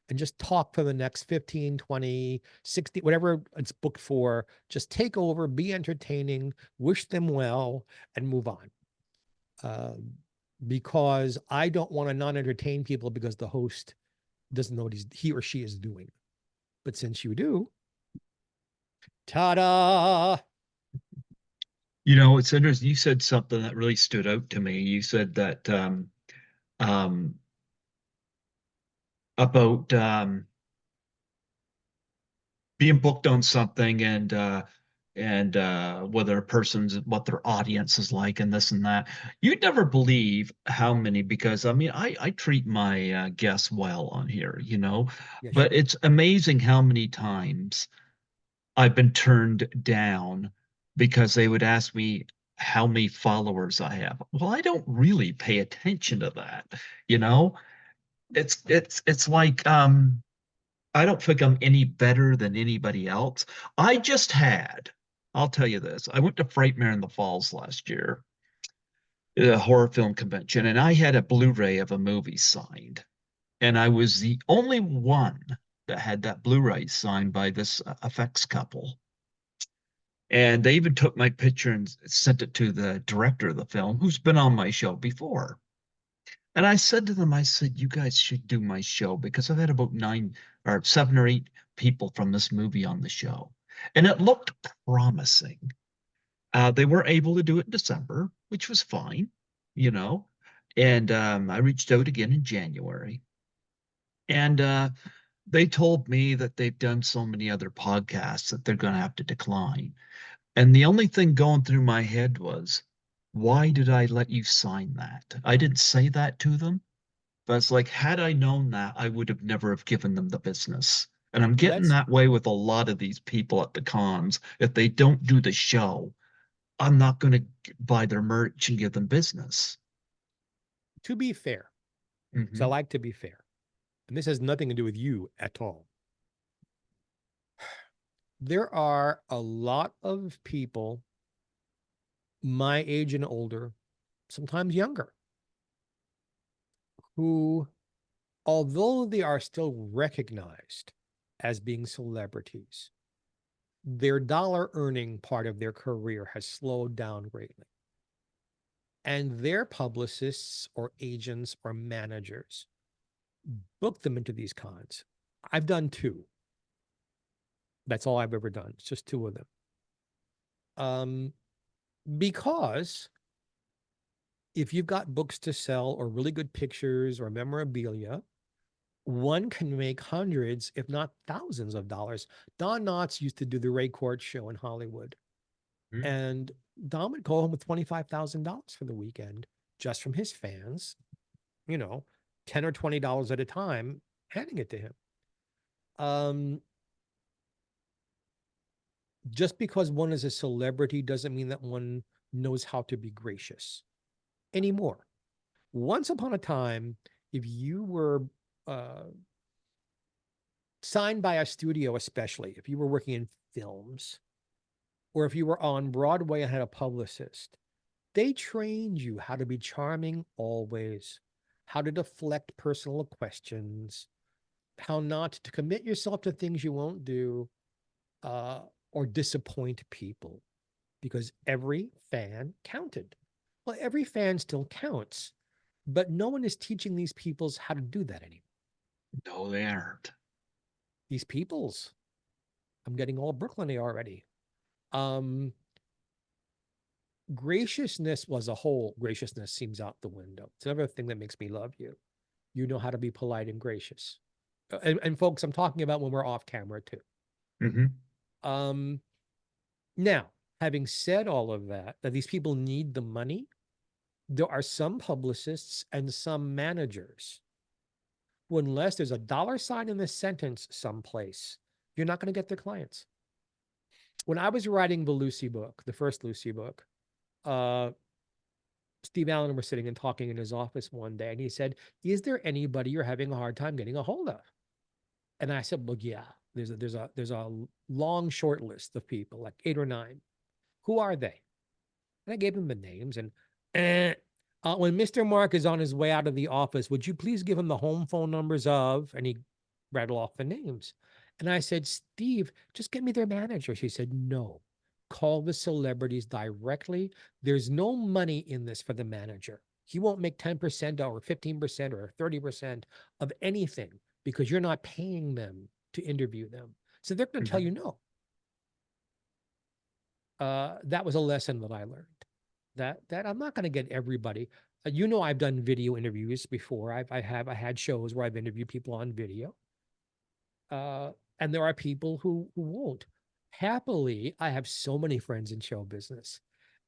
and just talk for the next 15, 20, 60, whatever it's booked for. Just take over, be entertaining, wish them well, and move on. Uh, because I don't want to not entertain people because the host doesn't know what he or she is doing. But since you do, ta-da! It's interesting. You said something that really stood out to me. You said that um, about being booked on something, and and whether a person's what their audience is like and this and that. You'd never believe how many, because I mean I treat my guests well on here, you know, Yes, you but do. it's amazing how many times I've been turned down because they would ask me how many followers I have. Well, I don't really pay attention to that, you know? It's like I don't think I'm any better than anybody else. I just had, I'll tell you this. I went to Frightmare in the Falls last year, a horror film convention, and I had a Blu-ray of a movie signed. And I was the only one that had that Blu-ray signed by this effects couple. And they even took my picture and sent it to the director of the film, who's been on my show before. And I said to them, I said, you guys should do my show because I've had about 7 or 8 people from this movie on the show. And it looked promising. They were able to do it in December, which was fine, you know. And I reached out again in January. And they told me that they've done so many other podcasts that they're going to have to decline. And the only thing going through my head was, why did I let you sign that? I didn't say that to them, but it's like, had I known that, I would have never have given them the business. And I'm getting Let's, that way with a lot of these people at the cons. If they don't do the show, I'm not going to buy their merch and give them business. to be fair, so I Hmm. like to be fair, and this has nothing to do with you at all. There are a lot of people my age and older, sometimes younger, who, although they are still recognized as being celebrities, their dollar earning part of their career has slowed down greatly. And their publicists or agents or managers book them into these cons. I've done two. That's all I've ever done. It's just two of them. Um, because if you've got books to sell or really good pictures or memorabilia, one can make hundreds, if not thousands of dollars. Don Knotts used to do the Ray Court show in Hollywood, and Don would go home with $25,000 for the weekend just from his fans, you know, 10 or $20 at a time, handing it to him. Um, just because one is a celebrity doesn't mean that one knows how to be gracious anymore. Once upon a time, if you were uh, signed by a studio, especially if you were working in films or if you were on Broadway and had a publicist, they trained you how to be charming always, how to deflect personal questions, how not to commit yourself to things you won't do, uh, or disappoint people, because every fan counted. Well, every fan still counts, but no one is teaching these peoples how to do that anymore. No, they aren't. These peoples, I'm getting all Brooklyny already. Um, graciousness was a whole graciousness seems out the window. It's another thing that makes me love you. You know how to be polite and gracious. And folks, I'm talking about when we're off camera too. Hmm. Um, now, having said all of that, that these people need the money, there are some publicists and some managers who, unless there's a dollar sign in the sentence someplace, you're not going to get their clients. When I was writing the Lucy book, the first Lucy book, uh, Steve Allen was sitting and talking in his office one day, and he said, "Is there anybody you're having a hard time getting a hold of?" And I said, "Well, yeah. There's a long short list of people, like 8 or 9. Who are they?" And I gave him the names. And eh, when Mr. Mark is on his way out of the office, would you please give him the home phone numbers of? And he rattled off the names. And I said, "Steve, just get me their manager." She said, "No, call the celebrities directly. There's no money in this for the manager. He won't make 10% or 15% or 30% of anything because you're not paying them to interview them. So they're going to tell you Hmm. no." That was a lesson that I learned. That I'm not going to get everybody. You know, I've done video interviews before. I had shows where I've interviewed people on video, uh, and there are people who won't. Happily, I have so many friends in show business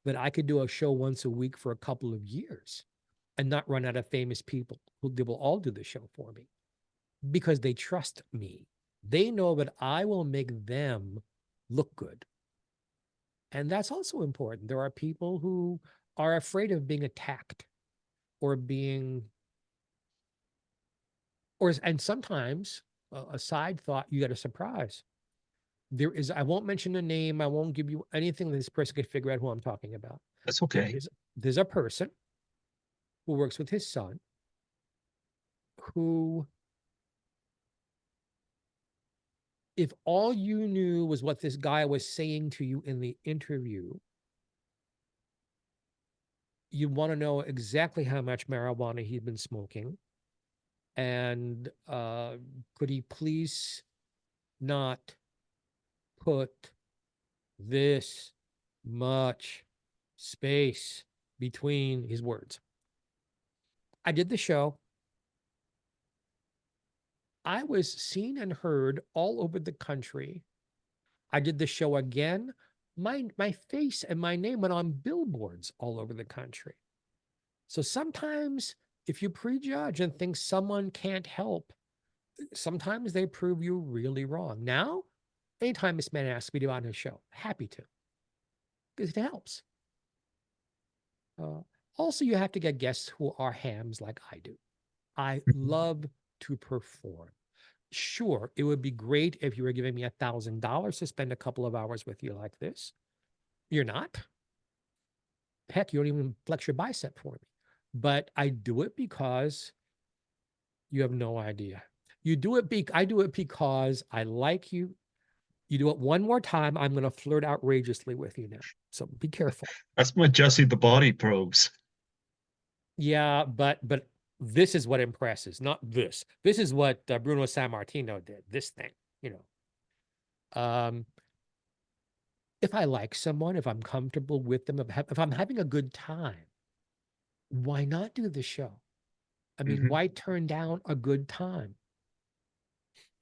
that I could do a show once a week for a couple of years and not run out of famous people who they will all do the show for me because they trust me. They know that I will make them look good. And that's also important. There are people who are afraid of being attacked or being, and sometimes a side thought, you get a surprise. There is, I won't mention a name, I won't give you anything that this person could figure out who I'm talking about. That's There okay. is, there's a person who works with his son who, if all you knew was what this guy was saying to you in the interview, you want to know exactly how much marijuana he'd been smoking. And could he please not put this much space between his words? I did the show. I was seen and heard all over the country. I did the show again. My face and my name went on billboards all over the country. So sometimes if you prejudge and think someone can't help, sometimes they prove you really wrong. Now, anytime this man asks me to be on his show, happy to, because it helps. Uh, Also, you have to get guests who are hams like I do. I love to perform. Sure, it would be great if you were giving me $1,000 to spend a couple of hours with you like this. You're not. Heck, you don't even flex your bicep for me. But I do it because you have no idea. I do it because I like you. You do it one more time, I'm going to flirt outrageously with you now. So be careful. That's my Jesse the Body probes. Yeah, but this is what impresses, not this. This is what Bruno Sammartino did. This thing, you know. If I like someone, if I'm comfortable with them, if I'm having a good time, why not do the show? I mean, Hmm. why turn down a good time?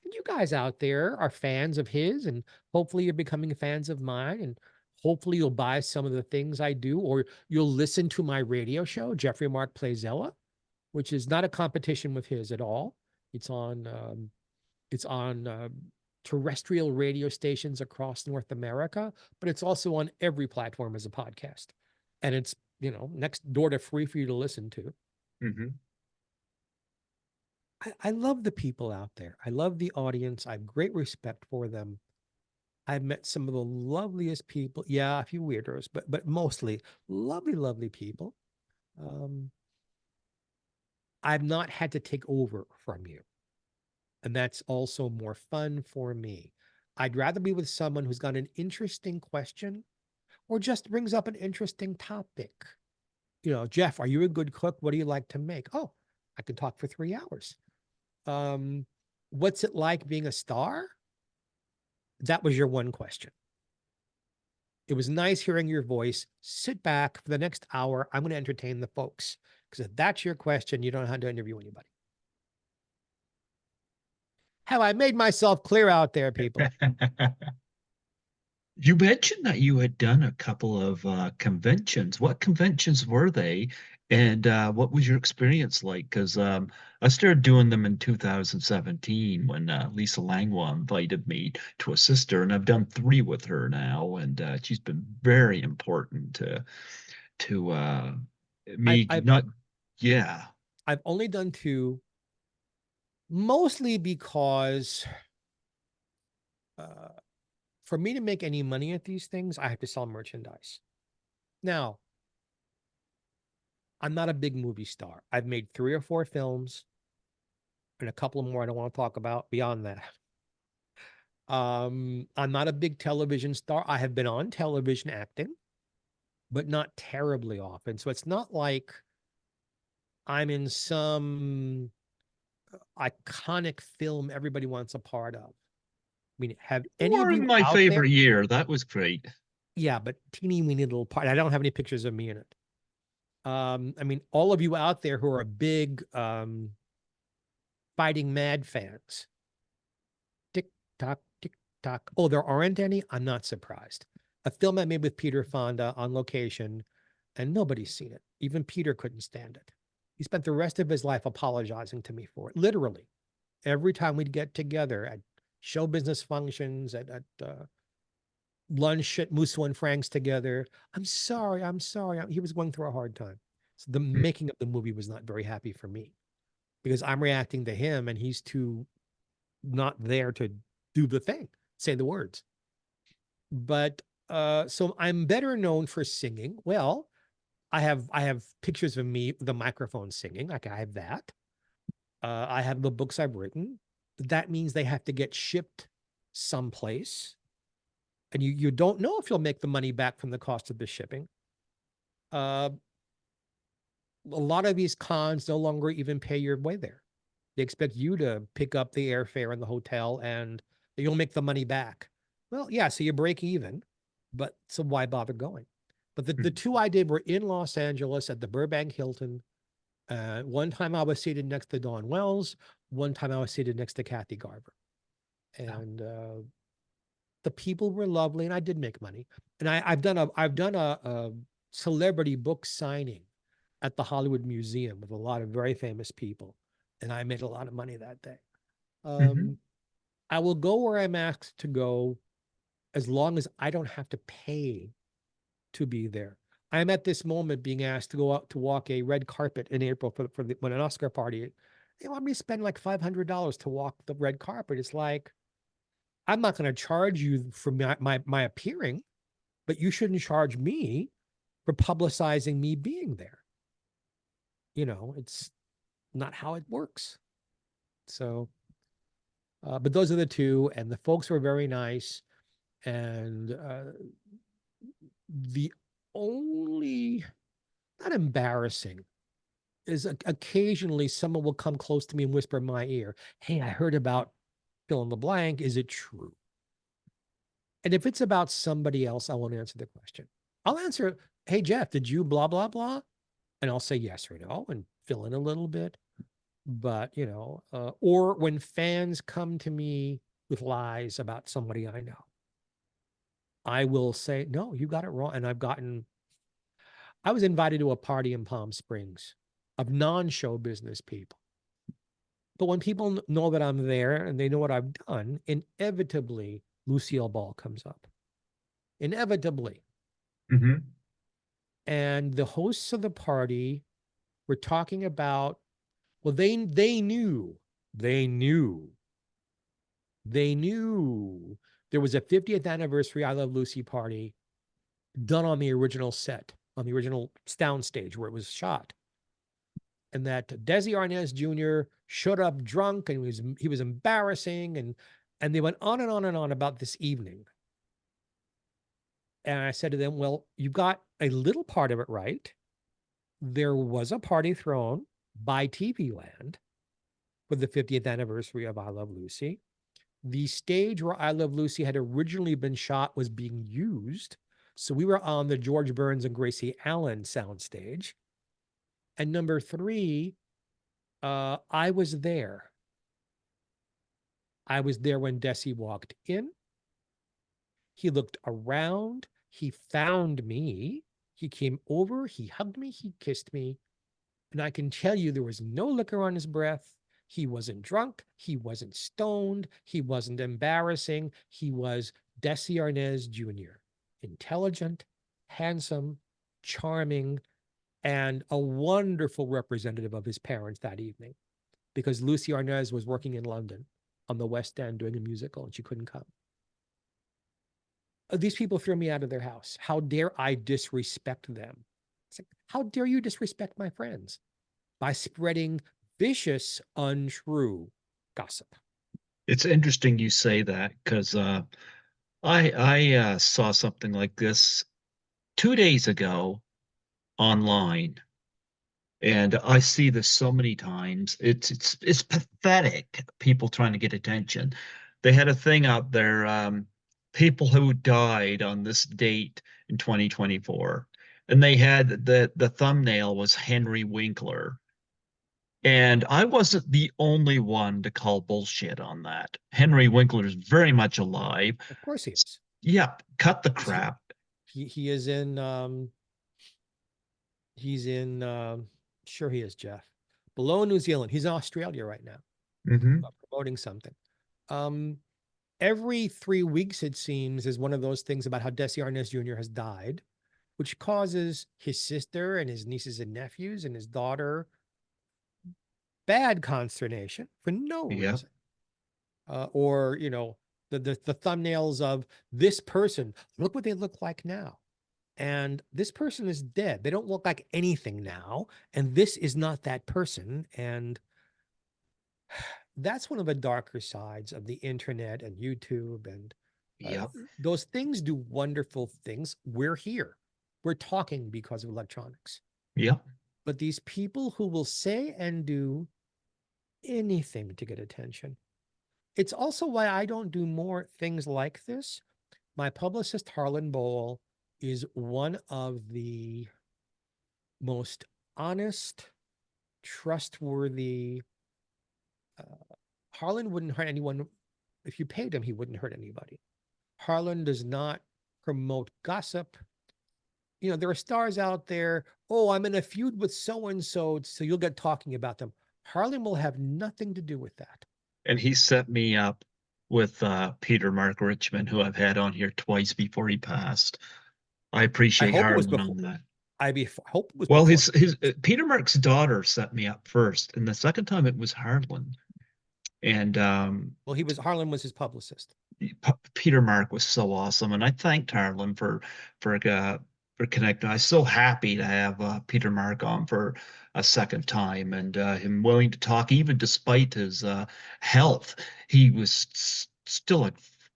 And you guys out there are fans of his, and hopefully you're becoming fans of mine, and hopefully you'll buy some of the things I do, or you'll listen to my radio show, Geoffrey Mark Plays Ella, which is not a competition with his at all. It's on terrestrial radio stations across North America, but it's also on every platform as a podcast. And it's, next door to free for you to listen to. Hmm. I love the people out there. I love the audience. I have great respect for them. I've met some of the loveliest people. Yeah, a few weirdos, but mostly lovely, lovely people. Um, I've not had to take over from you. And that's also more fun for me. I'd rather be with someone who's got an interesting question or just brings up an interesting topic. Jeff, are you a good cook? What do you like to make? Oh, I could talk for 3 hours. Um, what's it like being a star? That was your one question. It was nice hearing your voice. Sit back for the next hour. I'm going to entertain the folks. Because if that's your question, you don't know how to interview anybody. Have I made myself clear out there, people? You mentioned that you had done a couple of conventions. What conventions were they? And what was your experience like? Because I started doing them in 2017 when Lisa Langlois invited me to assist her, and I've done three with her now, and she's been very important to I've me. I've Not, yeah. I've only done two, mostly because uh, for me to make any money at these things, I have to sell merchandise. Now, I'm not a big movie star. I've made 3 or 4 films and a couple more I don't want to talk about beyond that. I'm not a big television star. I have been on television acting, but not terribly often. So it's not like I'm in some iconic film everybody wants a part of. I mean, have any Or of in you my out there? favorite year. That was great. Yeah, but teeny weeny little part. I don't have any pictures of me in it. I mean, all of you out there who are big Fighting Mad fans, tick tock, tick TikTok. Oh, there aren't any? I'm not surprised. A film I made with Peter Fonda on location, and nobody's seen it. Even Peter couldn't stand it. He spent the rest of his life apologizing to me for it. Literally, every time we'd get together at show business functions, at lunch at Musso and Frank's together. I'm sorry. I'm sorry. He was going through a hard time. So the making of the movie was not very happy for me because I'm reacting to him and he's too not there to do the thing, say the words. But so I'm better known for singing. Well, I have pictures of me with the microphone singing. Like I have that. I have the books I've written. That means they have to get shipped someplace, and you don't know if you'll make the money back from the cost of the shipping. Uh, a lot of these cons no longer even pay your way there. They expect you to pick up the airfare and the hotel, and you'll make the money back. Well, yeah, so you break even, but so why bother going? But the two I did were in Los Angeles at the Burbank Hilton. One time I was seated next to Dawn Wells. One time I was seated next to Kathy Garver. And the people were lovely, and I did make money. And I've done a celebrity book signing at the Hollywood Museum with a lot of very famous people, and I made a lot of money that day. I will go where I'm asked to go as long as I don't have to pay to be there. I'm at this moment being asked to go out to walk a red carpet in April for when an Oscar party. They want me to spend like $500 to walk the red carpet. It's like, I'm not going to charge you for my appearing, but you shouldn't charge me for publicizing me being there. You know, it's not how it works. So, but those are the two, and the folks were very nice. And the only, not embarrassing, is occasionally someone will come close to me and whisper in my ear, "Hey, I heard about fill in the blank. Is it true?" And if it's about somebody else, I won't answer the question. I'll answer, "Hey, Jeff, did you blah, blah, blah?" And I'll say yes or no and fill in a little bit. But, you know, or when fans come to me with lies about somebody I know, I will say, "No, you got it wrong." And I was invited to a party in Palm Springs of non-show business people. But when people know that I'm there and they know what I've done, inevitably Lucille Ball comes up. Inevitably. And the hosts of the party were talking about, well, they knew there was a 50th anniversary I Love Lucy party done on the original set, on the original sound stage where it was shot. And that Desi Arnaz Jr. showed up drunk and he was embarrassing, and they went on and on and on about this evening. And I said to them, well, you got a little part of it right. There was a party thrown by TV Land for the 50th anniversary of I Love Lucy. The stage where I Love Lucy had originally been shot was being used. So we were on the George Burns and Gracie Allen soundstage. And number three, I was there. I was there when Desi walked in. He looked around. He found me. He came over. He hugged me. He kissed me. And I can tell you there was no liquor on his breath. He wasn't drunk. He wasn't stoned. He wasn't embarrassing. He was Desi Arnaz Jr. Intelligent, handsome, charming, and a wonderful representative of his parents that evening, because Lucy Arnaz was working in London on the West End doing a musical and she couldn't come. These people threw me out of their house. How dare I disrespect them? It's like, how dare you disrespect my friends by spreading vicious, untrue gossip? It's interesting you say that because I saw something like this 2 days ago online, and I see this so many times. It's pathetic. People trying to get attention. They had a thing out there, people who died on this date in 2024, and they had the thumbnail was Henry Winkler, And I wasn't the only one to call bullshit on that. Henry Winkler is very much alive. Of course he is. Yeah, cut the He crap. he is in he's in sure he is, Jeff. Below New Zealand. He's in Australia right now, Hmm. promoting something. Um every 3 weeks, it seems, is one of those things about how Desi Arnaz Jr. has died, which causes his sister and his nieces and nephews and his daughter bad consternation for no Yeah, reason. Or, the thumbnails of this person, look what they look like now. And this person is dead. They don't look like anything now. And this is not that person. And that's one of the darker sides of the internet and YouTube. And yeah, those things do wonderful things. We're here. We're talking because of electronics. yeah, But these people who will say and do anything to get attention. It's also why I don't do more things like this. My publicist, Harlan Bowl, is one of the most honest, trustworthy. Harlan wouldn't hurt anyone. If you paid him, he wouldn't hurt anybody. Harlan does not promote gossip. There are stars out there. Oh, I'm in a feud with so and so, so you'll get talking about them. Harlan will have nothing to do with that. and he set me up with Peter Mark Richmond, who I've had on here twice before he passed. I I appreciate hope it was Harlan before. on that. Hope it was Well, before. his Peter Mark's daughter set me up first, and the second time it was Harlan. And Well, he was Harlan was his publicist. Peter Mark was so awesome, and I thanked Harlan for for connecting. I'm so happy to have Peter Mark on for a second time, and him willing to talk, even despite his health. He was still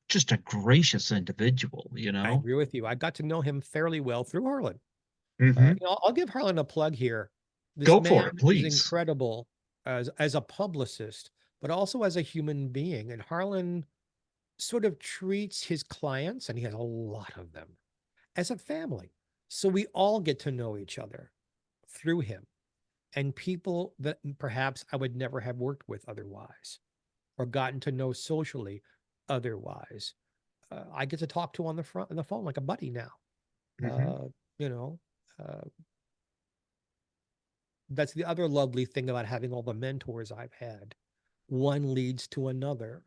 just a gracious individual, you I know. agree with you. I got to know him fairly well through Harlan. Hmm. I'll give Harlan a plug here. This Go man for it, is please. incredible as a publicist, but also as a human being. And Harlan sort of treats his clients, and he has a lot of them, as a family. So we all get to know each other through him, and people that perhaps I would never have worked with otherwise or gotten to know socially otherwise. I get to talk to on the phone like a buddy now. Hmm. Uh, you know, uh, that's the other lovely thing about having all the mentors I've had. One leads to another.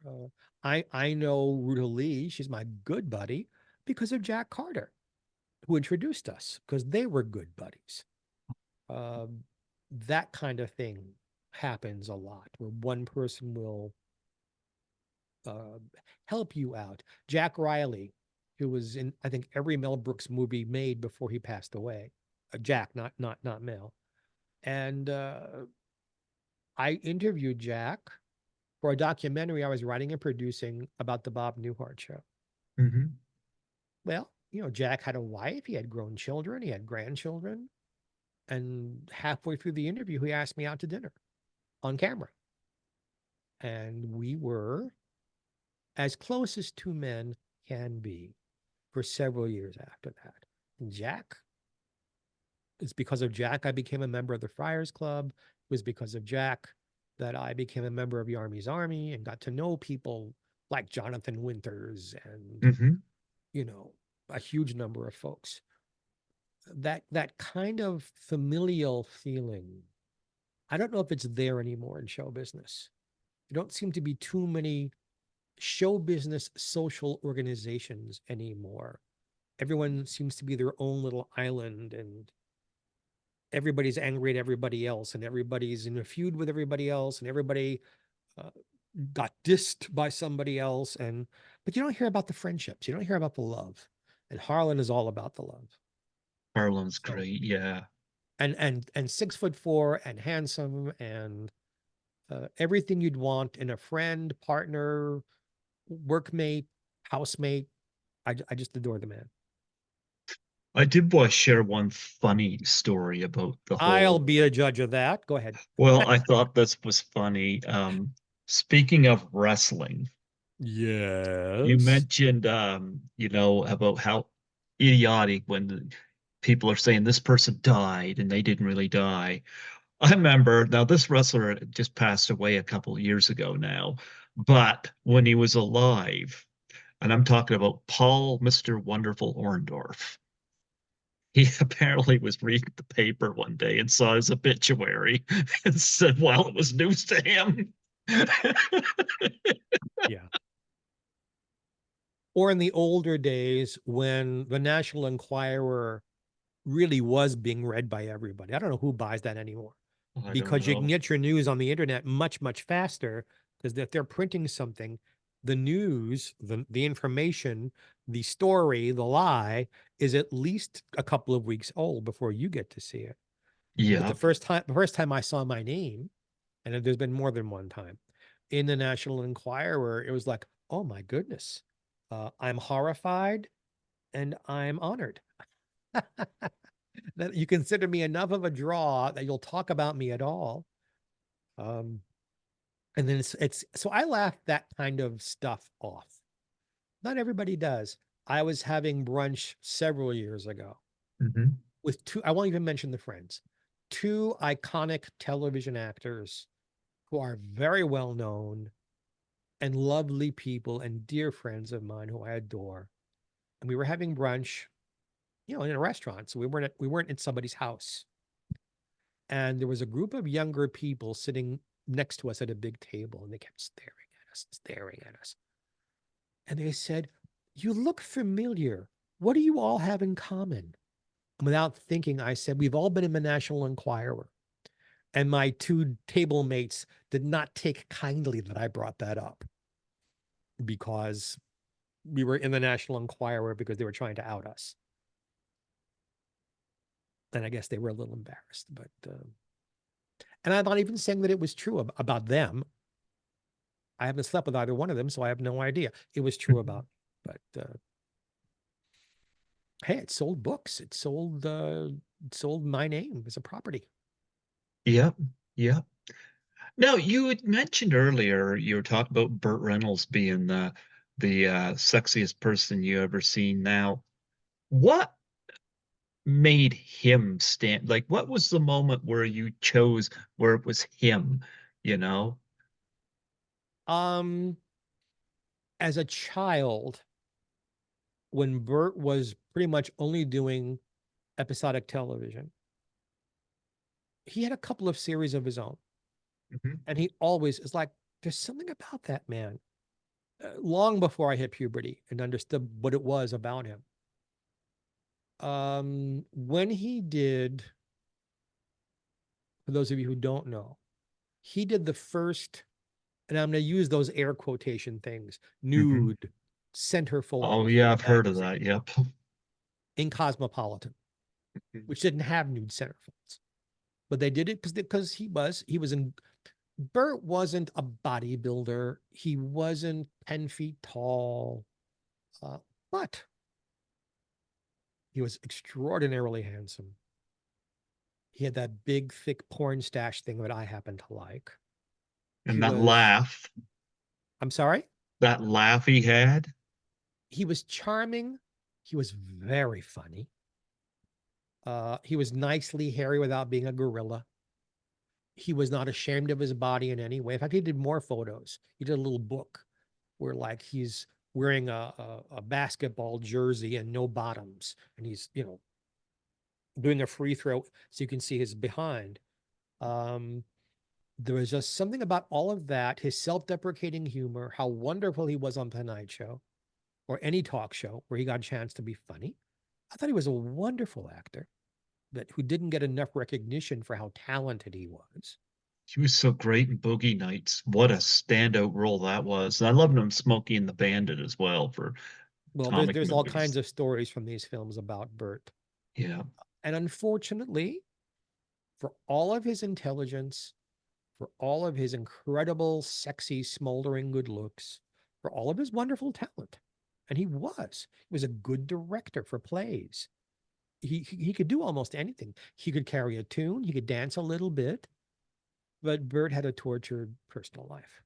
I know Ruta Lee. She's my good buddy because of Jack Carter, who introduced us because they were good buddies. Um, that kind of thing happens a lot where one person will uh, help you out. Jack Riley, who was in I think every Mel Brooks movie made before he passed away. Jack, not Mel. And I interviewed Jack for a documentary I was writing and producing about the Bob Newhart show. Hmm. Well, Jack had a wife, he had grown children, he had grandchildren, and halfway through the interview, he asked me out to dinner on camera, and we were as close as two men can be for several years after that. And Jack, it's because of Jack I became a member of the Friars Club. It was because of Jack that I became a member of the Army's Army and got to know people like Jonathan Winters and, Hmm. you know, a huge number of folks. That kind of familial feeling, I don't know if it's there anymore in show business. There don't seem to be too many show business social organizations anymore. Everyone seems to be their own little island, and everybody's angry at everybody else, and everybody's in a feud with everybody else, and everybody uh, got dissed by somebody else. But you don't hear about the friendships. You don't hear about the love. And Harlan is all about the love. Harlan's So great. Yeah. and 6'4" and handsome and everything you'd want in a friend, partner, workmate, housemate. I just adore the man. I did want to share one funny story about the I'll whole. be a judge of that. Go ahead. Well, I thought this was funny. Speaking of wrestling, you Yes. mentioned, about how idiotic when people are saying this person died and they didn't really die. I remember now this wrestler just passed away a couple of years ago now, but when he was alive, and I'm talking about Paul Mr. Wonderful Orndorff, he apparently was reading the paper one day and saw his obituary and said, well, it was news to him. Yeah. Or in the older days when the National Enquirer really was being read by everybody. I don't know who buys that anymore I don't because you can know. get your news on the internet much, much faster because if they're printing something, the news, the information, the story, the lie is at least a couple of weeks old before you get to see it. But Yeah. the first time I saw my name, and there's been more than one time in the National Enquirer, it was like, oh my goodness, I'm horrified and I'm honored that you consider me enough of a draw that you'll talk about me at all. Um, and then it's so I laugh that kind of stuff off. Not everybody does. I was having brunch several years ago Hmm. with two, I won't even mention the friends, two iconic television actors who are very well known and lovely people and dear friends of mine who I adore. And we were having brunch, you know, in a restaurant. So we weren't in somebody's house. And there was a group of younger people sitting next to us at a big table, and they kept staring at us, staring at us. And they said, "You look familiar. What do you all have in common?" And without thinking, I said, "We've all been in the National Enquirer." And my two table mates did not take kindly that I brought that up because we were in the National Enquirer because they were trying to out us. And I guess they were a little embarrassed, but and I'm not even saying that it was true about them. I haven't slept with either one of them, so I have no idea. It was true about, but hey, it sold books. It sold my name as a property. Yep. Yep. Now, you had mentioned earlier you were talking about Burt Reynolds being the sexiest person you ever seen. Now, what made him stand? Like, what was the moment where you chose where it was him, you know? Um, as a child, when Bert was pretty much only doing episodic television, he had a couple of series of his own, Mhm. and he always is like, "There's something about that man." Long before I hit puberty and understood what it was about him. When he did, for those of you who don't know, he did the first, and I'm going to use those air quotation things, Mhm. nude Oh, centerfold yeah, I've heard of magazine that. Yep. in Cosmopolitan, which didn't have nude centerfolds, but they did it because he was in. Bert wasn't a bodybuilder. He wasn't 10 feet tall, uh, but he was extraordinarily handsome. He had that big, thick porn stash thing that I happen to like. He And was, I'm sorry, that laugh he had. he was charming. He was very funny. He was nicely hairy without being a gorilla. He was not ashamed of his body in any way. In fact, he did more photos. He did a little book where like he's wearing a basketball jersey and no bottoms, and he's doing a free throw so you can see his behind. Um, there was just something about all of that, his self-deprecating humor, how wonderful he was on Tonight Show or any talk show where he got a chance to be funny. I thought he was a wonderful actor that who didn't get enough recognition for how talented he was. He was so great in Boogie Nights. What a standout role that was. And I loved him Smokey and the Bandit as well for Well, comic there's all kinds movies. of stories from these films about Bert. Yeah. And unfortunately, for all of his intelligence, for all of his incredible, sexy, smoldering good looks, for all of his wonderful talent, and he was a good director for plays. He could do almost anything. He could carry a tune, he could dance a little bit, but Bert had a tortured personal life.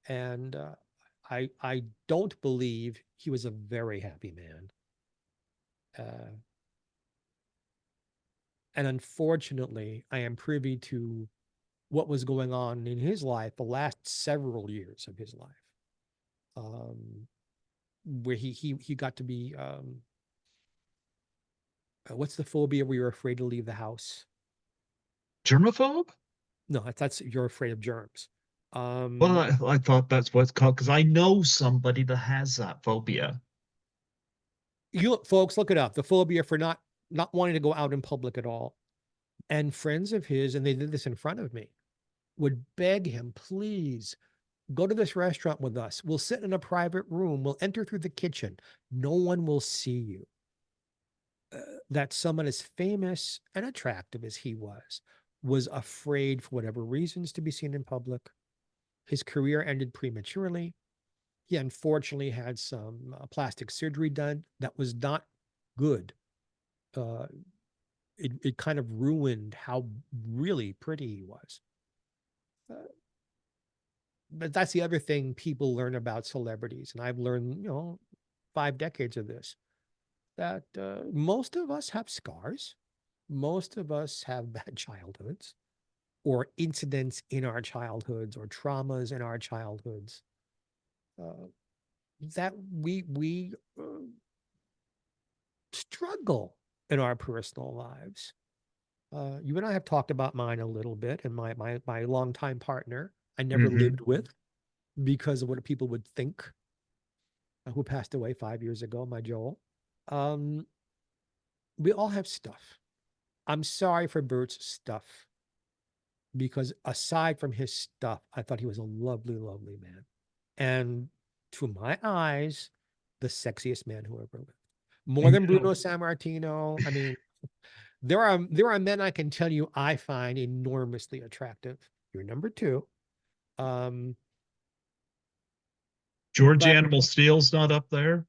And I don't believe he was a very happy man. Uh, And unfortunately, I am privy to what was going on in his life the last several years of his life, um, where he got to be what's the phobia where you're afraid to leave the house? Germaphobe? No, that's you're afraid of germs. Well, Um, I thought that's what it's called because I know somebody that has that phobia. you folks look it up. The phobia for not wanting to go out in public at all. And friends of his, and they did this in front of me, would beg him, please go to this restaurant with us. We'll sit in a private room. We'll enter through the kitchen. No one will see you. That someone as famous and attractive as he was afraid for whatever reasons to be seen in public. His career ended prematurely. He unfortunately had some plastic surgery done that was not good. Uh, it kind of ruined how really pretty he was. Uh, but that's the other thing people learn about celebrities. And I've learned, 5 decades of this, that most of us have scars. Most of us have bad childhoods or incidents in our childhoods or traumas in our childhoods uh, that we struggle in our personal lives. You and I have talked about mine a little bit, and my longtime partner I never Hmm. lived with because of what people would think, who passed away 5 years ago, my Joel. Um, we all have stuff. I'm sorry for Bert's stuff because aside from his stuff, I thought he was a lovely, lovely man. And to my eyes, the sexiest man who ever lived. More And than Bruno Sammartino. I mean, there are men I can tell you I find enormously attractive. You're number two. Um, George but Animal Steel's not up there.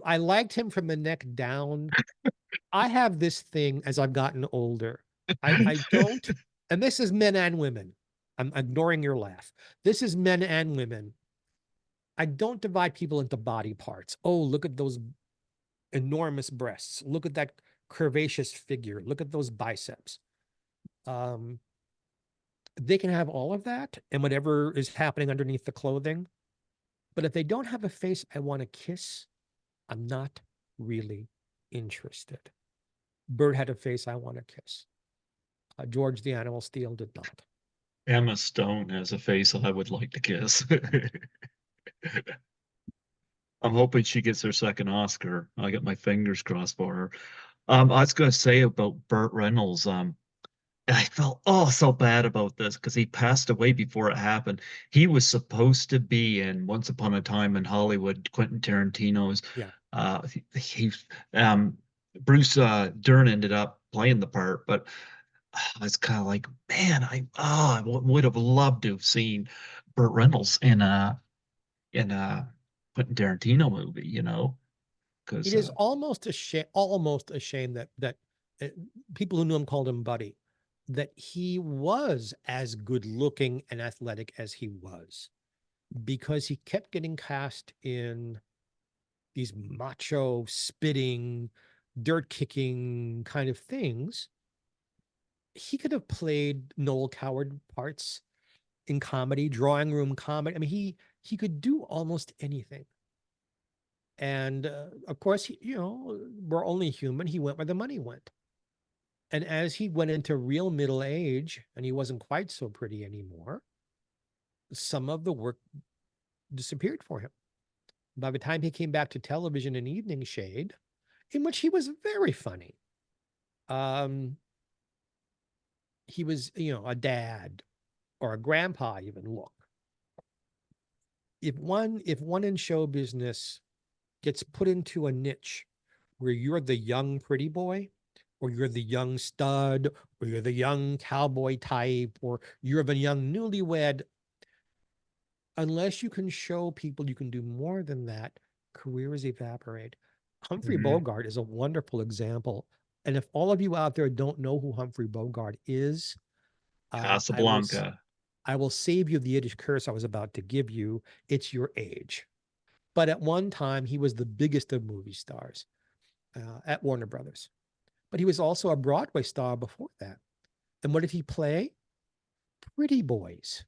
I liked him from the neck down. I have this thing as I've gotten older. I don't, and this is men and women. I'm ignoring your laugh. This is men and women. I don't divide people into body parts. Oh, look at those enormous breasts. Look at that curvaceous figure. Look at those biceps. Um, they can have all of that and whatever is happening underneath the clothing. But if they don't have a face I want to kiss, I'm not really interested. Bert had a face I want to kiss. George the Animal Steel did not. Emma Stone has a face I would like to kiss. I'm hoping she gets her second Oscar. I got my fingers crossed for her. I was going to say about Burt Reynolds. I felt so bad about this because he passed away before it happened. He was supposed to be in Once Upon a Time in Hollywood, Quentin Tarantino's. Yeah. He Bruce Dern ended up playing the part, but I was kind of like, man, would have loved to have seen Burt Reynolds in a Quentin Tarantino movie, It because is almost a shame that uh, people who knew him called him Buddy, that he was as good looking and athletic as he was because he kept getting cast in these macho, spitting, dirt kicking kind of things. He could have played Noel Coward parts in comedy, drawing room comedy. I mean, he could do almost anything. And of course, we're only human. He went where the money went. And as he went into real middle age and he wasn't quite so pretty anymore, some of the work disappeared for him. By the time he came back to television in Evening Shade, in which he was very funny, um, he was, a dad or a grandpa even. Look, if one in show business gets put into a niche where you're the young pretty boy, or you're the young stud, or you're the young cowboy type, or you're the young newlywed, unless you can show people you can do more than that, careers evaporate. Humphrey mhm. Bogart is a wonderful example. And if all of you out there don't know who Humphrey Bogart is, uh, I will Casablanca. I will save you the Yiddish curse I was about to give you. It's your age. But at one time, he was the biggest of movie stars at Warner Brothers. but he was also a Broadway star before that. And what did he play? Pretty boys.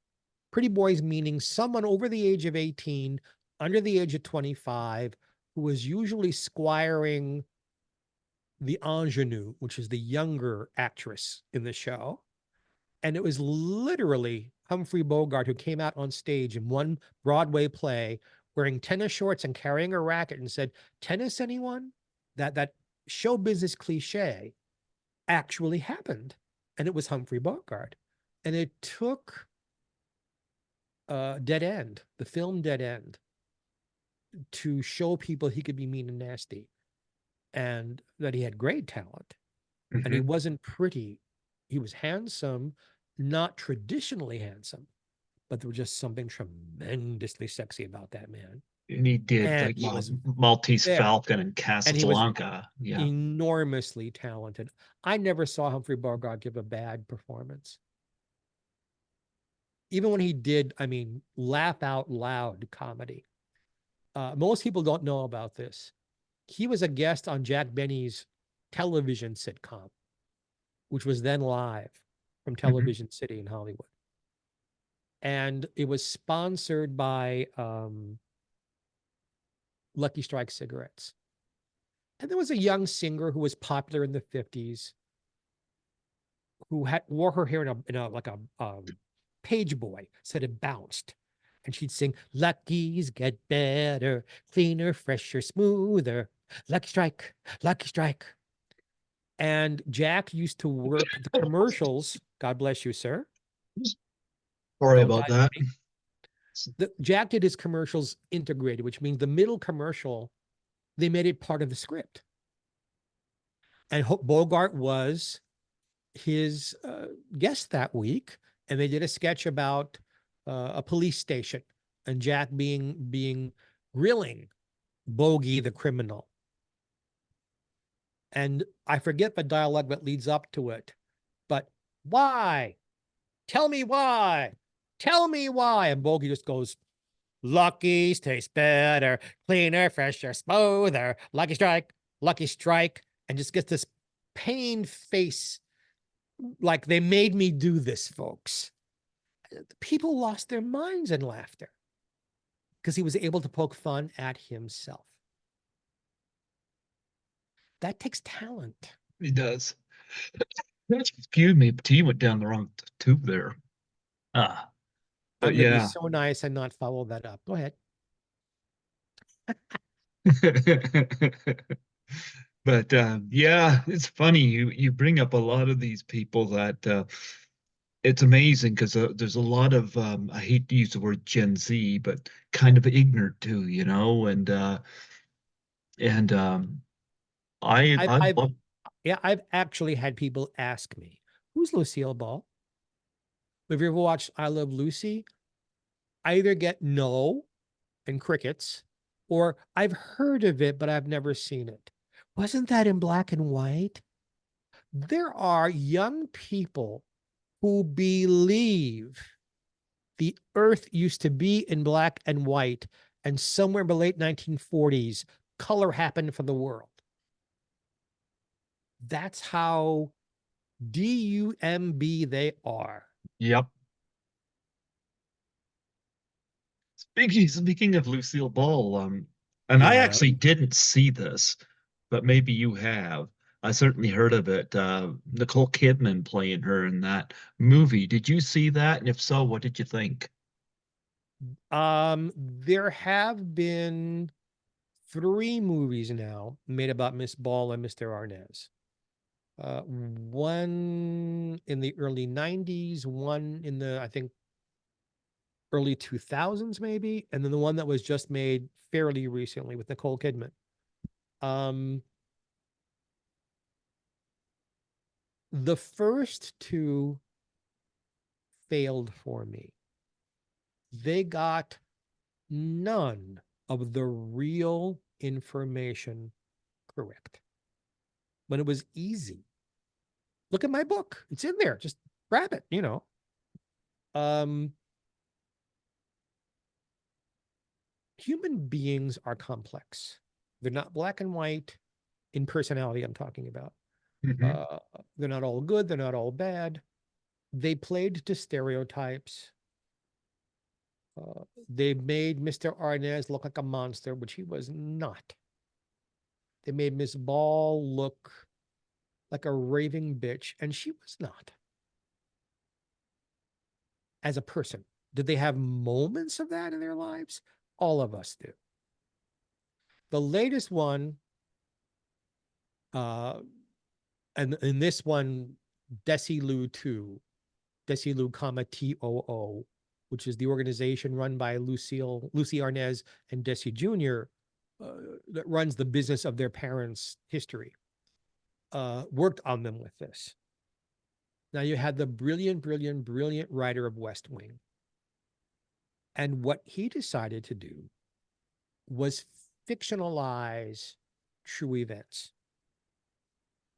Pretty boys meaning someone over the age of 18, under the age of 25, who was usually squiring the ingenue, which is the younger actress in the show. And it was literally Humphrey Bogart who came out on stage in one Broadway play wearing tennis shorts and carrying a racket and said, "Tennis, anyone?" That show business cliche actually happened. And it was Humphrey Bogart. And it took Dead End, the film Dead End, to show people he could be mean and nasty and that he had great talent. And he Mhm. wasn't pretty. He was handsome, not traditionally handsome, but there was just something tremendously sexy about that man. And he did And like he was Maltese there. Falcon and And he was Casablanca. Yeah. enormously talented. I never saw Humphrey Bogart give a bad performance. Even when he did, I mean, laugh out loud comedy. Most people don't know about this. He was a guest on Jack Benny's television sitcom, which was then live from Mhm. Television City in Hollywood. And it was sponsored by Lucky Strike cigarettes. And there was a young singer who was popular in the 50s who had wore her hair in a like a page boy, said it bounced. And she'd sing, "Lucky's get better, cleaner, fresher, smoother. Lucky Strike, Lucky Strike." And Jack used to work the commercials. God bless you, sir. Sorry Don't about die that. on me. Jack did his commercials integrated, which means the middle commercial, they made it part of the script. And Bogart was his guest that week, and they did a sketch about a police station and Jack being grilling Bogey the criminal. And I forget the dialogue that leads up to it, but why? Tell me why. Tell me why. And Bogey just goes, "Lucky's taste better, cleaner, fresher, smoother. Lucky Strike," and just gets this pained face like, "They made me do this, folks." People lost their minds in laughter because he was able to poke fun at himself. That takes talent. He does. Excuse me, but he went down the wrong tube there. Ah, but I'm going to be yeah. so nice and not follow that up. Go ahead. But yeah, it's funny you bring up a lot of these people that it's amazing because there's a lot of I hate to use the word Gen Z, but kind of ignorant too, you know, and I I've love yeah, I've actually had people ask me, "Who's Lucille Ball?" Have you ever watched I Love Lucy? I either get no and crickets, or I've heard of it, but I've never seen it. Wasn't that in black and white? There are young people who believe the earth used to be in black and white, and somewhere in the late 1940s, color happened for the world. That's how DUMB they are. yep. Speaking of Lucille Ball, and I Yeah. actually didn't see this, but maybe you have. I certainly heard of it. Nicole Kidman playing her in that movie. Did you see that? And if so, what did you think? There have been 3 movies now made about Miss Ball and Mr. Arnaz. One in the early 90s, one in the, I think, early 2000s, maybe, and then the one that was just made fairly recently with Nicole Kidman. Um, the first 2 failed for me. They got none of the real information correct. When it was easy. Look at my book. It's in there. Just grab it, you know. Um, Human beings are complex. They're not black and white in personality, I'm talking about. Mhm. Uh, they're not all good. They're not all bad. They played to stereotypes. They made Mr. Arnaz look like a monster, which he was not. They made Miss Ball look like a raving bitch, and she was not as a person. Did they have moments of that in their lives? All of us do. The latest one, uh, and in this one, Desilu 2, Desilu, comma TOO, which is the organization run by Lucy Arnaz and Desi Jr., that runs the business of their parents' history, worked on them with this. Now you had the brilliant, brilliant, brilliant writer of West Wing. And what he decided to do was fictionalize true events.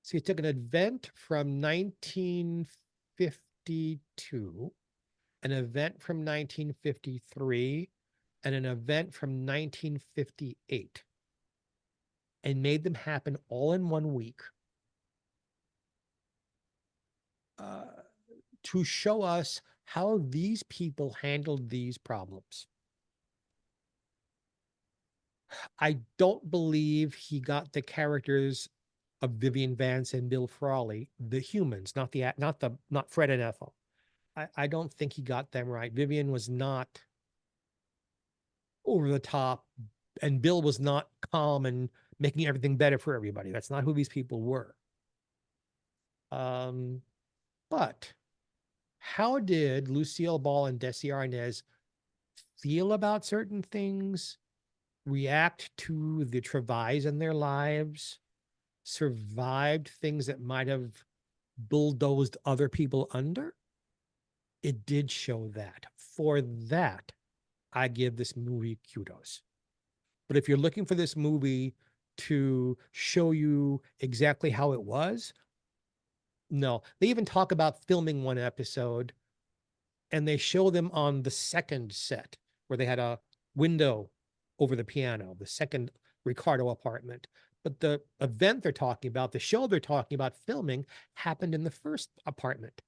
So he took an event from 1952, an event from 1953, and an event from 1958, and made them happen all in 1 week, uh, to show us how these people handled these problems. I don't believe he got the characters of Vivian Vance and Bill Frawley, the humans, not Fred and Ethel. I don't think he got them right. Vivian was not over the top, and Bill was not calm and making everything better for everybody. That's not who these people were. Um, but how did Lucille Ball and Desi Arnaz feel about certain things, react to the travails in their lives, survived things that might have bulldozed other people under? It did show that. For that, I give this movie kudos. But if you're looking for this movie to show you exactly how it was, no. They even talk about filming one episode, and they show them on the second set where they had a window over the piano, the second Ricardo apartment. But the event they're talking about, the show they're talking about filming, happened in the first apartment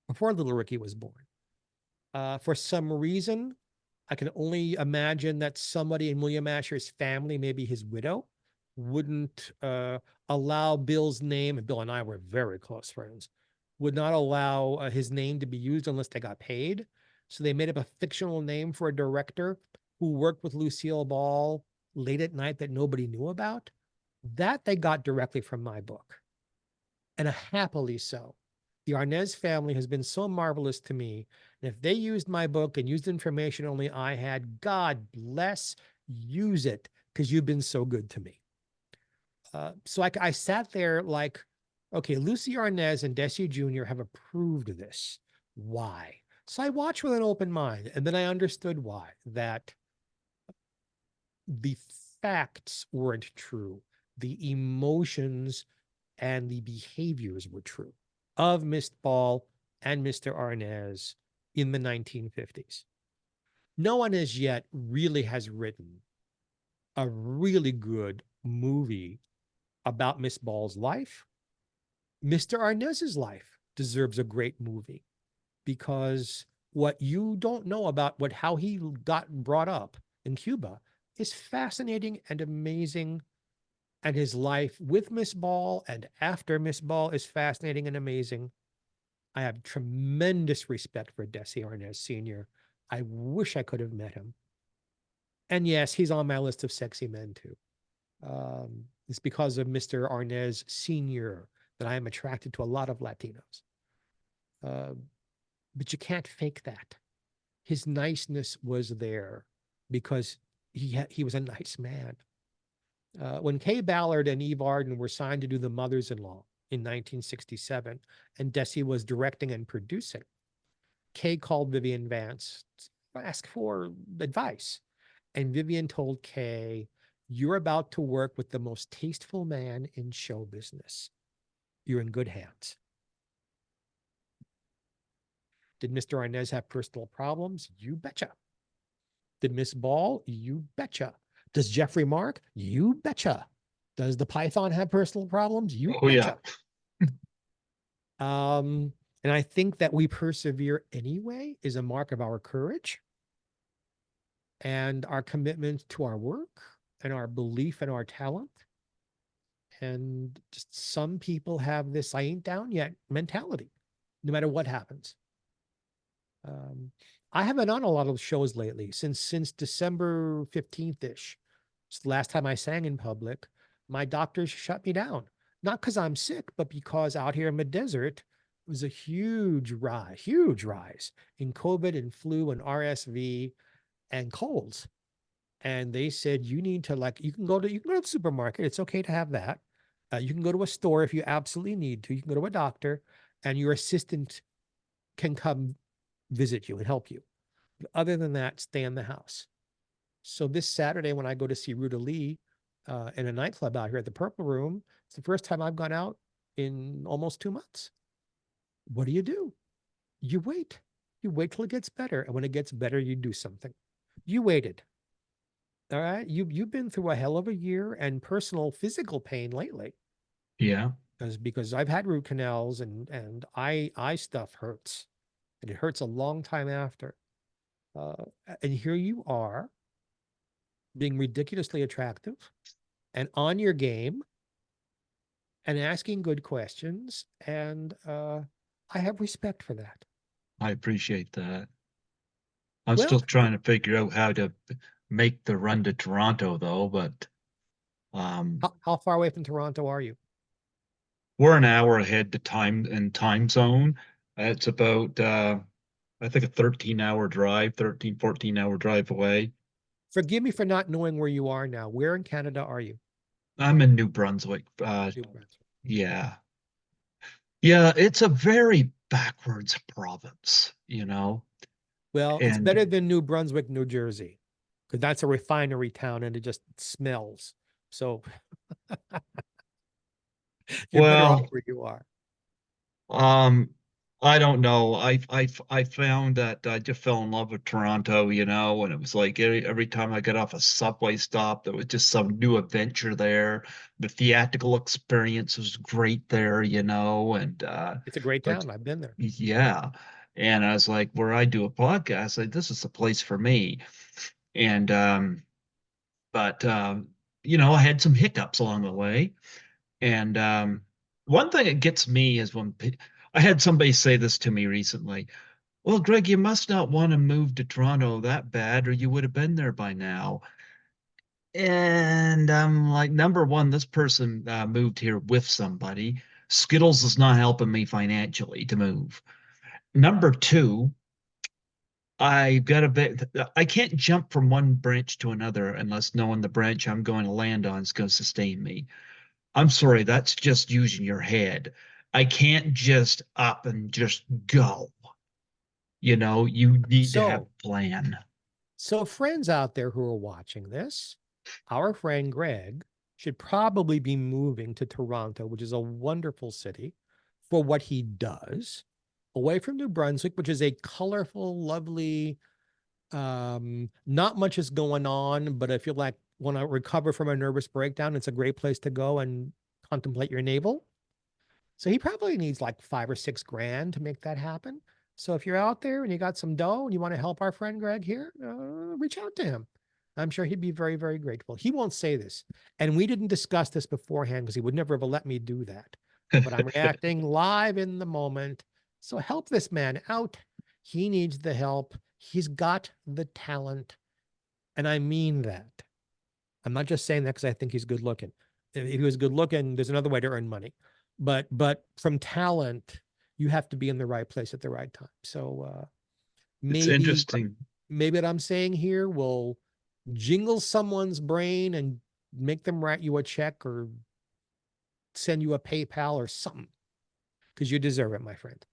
before little Ricky was born. For some reason, I can only imagine that somebody in William Asher's family, maybe his widow, wouldn't allow Bill's name, and Bill and I were very close friends, would not allow his name to be used unless they got paid. So they made up a fictional name for a director who worked with Lucille Ball late at night that nobody knew about. That they got directly from my book, and happily so. The Arnaz family has been so marvelous to me. And if they used my book and used information only I had, God bless, use it, because you've been so good to me. So I sat there like, okay, Lucy Arnaz and Desi Jr. have approved of this. Why? So I watched with an open mind, and then I understood why. That the facts weren't true. The emotions and the behaviors were true of Miss Ball and Mr. Arnaz in the 1950s. No one as yet really has written a really good movie about Miss Ball's life. Mr. Arnaz's life deserves a great movie, because what you don't know about how he got brought up in Cuba is fascinating and amazing, and his life with Miss Ball and after Miss Ball is fascinating and amazing. I have tremendous respect for Desi Arnaz Sr. I wish I could have met him. And yes, he's on my list of sexy men too. It's because of Mr. Arnaz Sr. that I am attracted to a lot of Latinos. Uh, but you can't fake that. His niceness was there because he was a nice man. When Kay Ballard and Eve Arden were signed to do The Mothers-in-Law in 1967, and Desi was directing and producing, Kay called Vivian Vance to ask for advice. And Vivian told Kay, "You're about to work with the most tasteful man in show business. You're in good hands." Did Mr. Arnaz have personal problems? You betcha. Did Miss Ball? You betcha. Does Geoffrey Mark? You betcha. Does the python have personal problems? You Oh yeah. betcha. Um, and I think that we persevere anyway is a mark of our courage and our commitment to our work and our belief in our talent. And just some people have this I ain't down yet mentality, no matter what happens. Um, I haven't on a lot of shows lately since December 15th ish. It's the last time I sang in public. My doctors shut me down, not because I'm sick, but because out here in the desert, it was a huge rise in COVID and flu and RSV and colds. And they said you need to like you can go to the supermarket. It's okay to have that. You can go to a store if you absolutely need to. You can go to a doctor, and your assistant can come visit you and help you. But other than that, stay in the house. So this Saturday, when I go to see Ruta Lee in a nightclub out here at the Purple Room, it's the first time I've gone out in almost 2 months. What do? You wait. You wait till it gets better. And when it gets better, you do something. You waited. All right. You've been through a hell of a year and personal physical pain lately. Yeah. Because I've had root canals and eye stuff hurts. And it hurts a long time after. Uh, and here you are being ridiculously attractive and on your game and asking good questions. And I have respect for that. I appreciate that. I'm Well, still trying to figure out how to make the run to Toronto though, but how far away from Toronto are you? we're an hour ahead to time zone. It's about I think a 13-hour drive, 13, 14-hour drive away. Forgive me for not knowing where you are now. Where in Canada are you? I'm in New Brunswick. New Brunswick. Yeah. Yeah, it's a very backwards province, Well, it's and better than New Brunswick, New Jersey, because that's a refinery town and it just smells. So you're better off well, where you are. Um, I don't know. I found that I just fell in love with Toronto, and it was like every time I got off a subway stop, there was just some new adventure there. The theatrical experience was great there, and It's a great but town. I've been there. yeah. And I was like, where I do a podcast, like this is the place for me. And but I had some hiccups along the way. And one thing that gets me is I had somebody say this to me recently. Well, Greg, you must not want to move to Toronto that bad, or you would have been there by now. And I'm like, number one, this person moved here with somebody. Skittles is not helping me financially to move. Number two, I've got a bit, I can't jump from one branch to another unless knowing the branch I'm going to land on is going to sustain me. I'm sorry, that's just using your head. I can't just up and just go. You need to have So, a plan. so friends out there who are watching this, our friend Greg should probably be moving to Toronto, which is a wonderful city for what he does, away from New Brunswick, which is a colorful, lovely, not much is going on, but if you like want to recover from a nervous breakdown, it's a great place to go and contemplate your navel. So he probably needs like 5 or 6 grand to make that happen. So if you're out there and you got some dough and you want to help our friend Greg here, reach out to him. I'm sure he'd be very, very grateful. He won't say this. And we didn't discuss this beforehand because he would never have let me do that. But I'm reacting live in the moment. So help this man out. He needs the help. He's got the talent. And I mean that. I'm not just saying that because I think he's good looking. If he was good looking, there's another way to earn money. But from talent, you have to be in the right place at the right time. So It's maybe interesting. maybe what I'm saying here will jingle someone's brain and make them write you a check or send you a PayPal or something because you deserve it, my friend.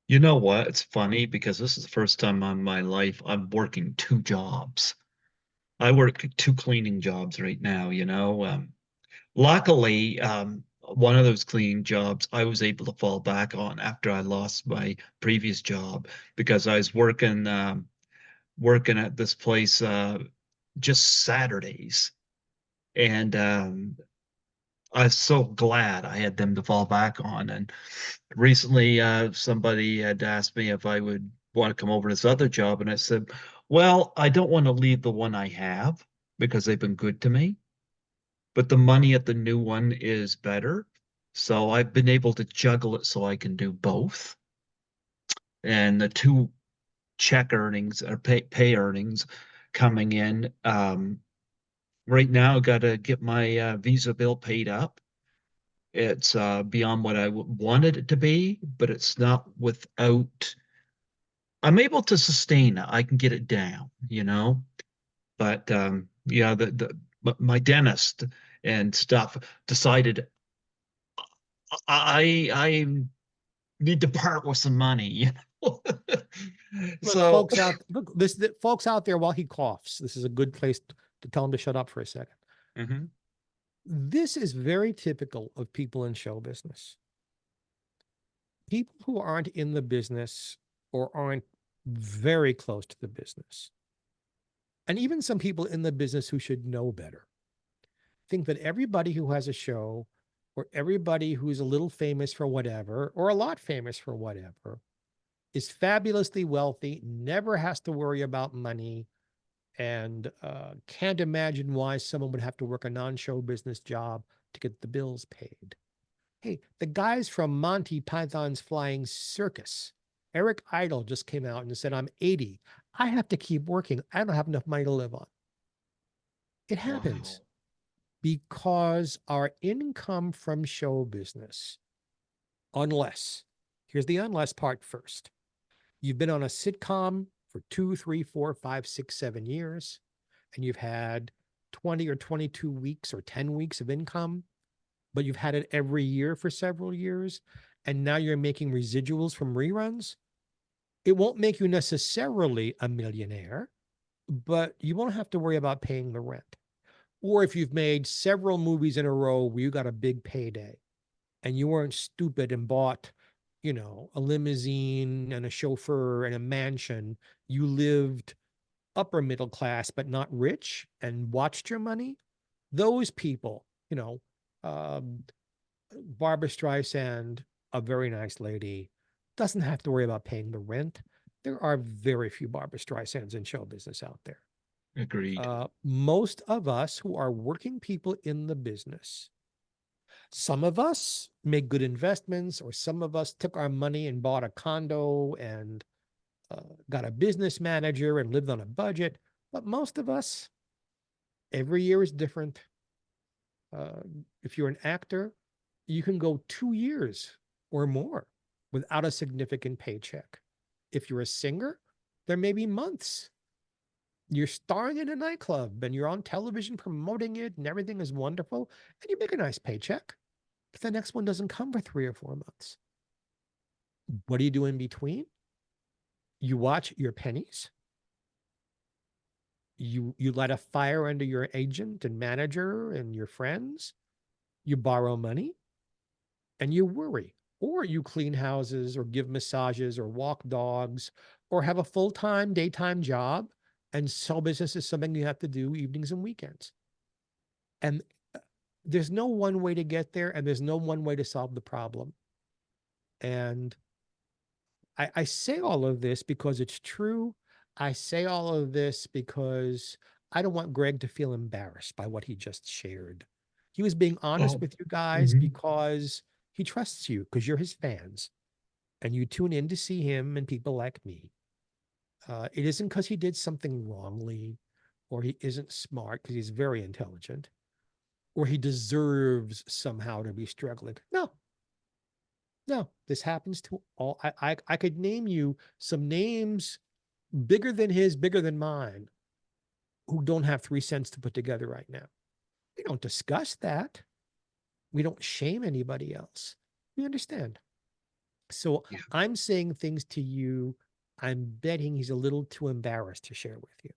You know what? It's funny because this is the first time in my life I'm working two jobs. I work two cleaning jobs right now, Luckily, one of those cleaning jobs I was able to fall back on after I lost my previous job because I was working at this place just Saturdays. And I was so glad I had them to fall back on. And recently, somebody had asked me if I would want to come over to this other job, and I said, "Well, I don't want to leave the one I have because they've been good to me, but the money at the new one is better." So I've been able to juggle it so I can do both. And the two check earnings or pay earnings coming in. Right now, got to get my visa bill paid up. It's beyond what I wanted it to be, but it's not without. I'm able to sustain it. I can get it down, you know. But yeah, my dentist and stuff decided I need to part with some money, you know. Look, So, folks out there while he coughs. This is a good place to tell him to shut up for a second. mhm. This is very typical of people in show business. People who aren't in the business or aren't very close to the business, and even some people in the business who should know better, think that everybody who has a show or everybody who's a little famous for whatever or a lot famous for whatever is fabulously wealthy, never has to worry about money, and can't imagine why someone would have to work a non-show business job to get the bills paid. Hey, the guys from Monty Python's Flying Circus, Eric Idle just came out and said, "I'm 80. I have to keep working. I don't have enough money to live on." It happens Wow. because our income from show business, unless, here's the unless part first. You've been on a sitcom for 2, 3, 4, 5, 6, 7 years, and you've had 20 or 22 weeks or 10 weeks of income, but you've had it every year for several years, and now you're making residuals from reruns. It won't make you necessarily a millionaire, but you won't have to worry about paying the rent. Or if you've made several movies in a row where you got a big payday and you weren't stupid and bought, a limousine and a chauffeur and a mansion, you lived upper middle class, but not rich and watched your money. Those people, um, Barbara Streisand, a very nice lady, doesn't have to worry about paying the rent. There are very few Barbara Streisands in show business out there. Agreed. Most of us who are working people in the business, some of us make good investments, or some of us took our money and bought a condo and got a business manager and lived on a budget. But most of us, every year is different. Uh, if you're an actor, you can go 2 years or more without a significant paycheck. If you're a singer, there may be months. You're starring in a nightclub and you're on television promoting it and everything is wonderful and you make a nice paycheck, but the next one doesn't come for 3 or 4 months. What do you do in between? You watch your pennies. You light a fire under your agent and manager and your friends. You borrow money and you worry. Or you clean houses or give massages or walk dogs or have a full-time daytime job, and show business is something you have to do evenings and weekends. And there's no one way to get there, and there's no one way to solve the problem. And I say all of this because it's true. I say all of this because I don't want Greg to feel embarrassed by what he just shared. He was being honest Oh, with you guys mhm. because he trusts you, because you're his fans and you tune in to see him and people like me. It isn't because he did something wrongly, or he isn't smart, because he's very intelligent, or he deserves somehow to be struggling. No, no, this happens to all. I could name you some names bigger than his, bigger than mine, who don't have 3 cents to put together right now. We don't discuss that. We don't shame anybody else. We understand. So Yeah. I'm saying things to you I'm betting he's a little too embarrassed to share with you.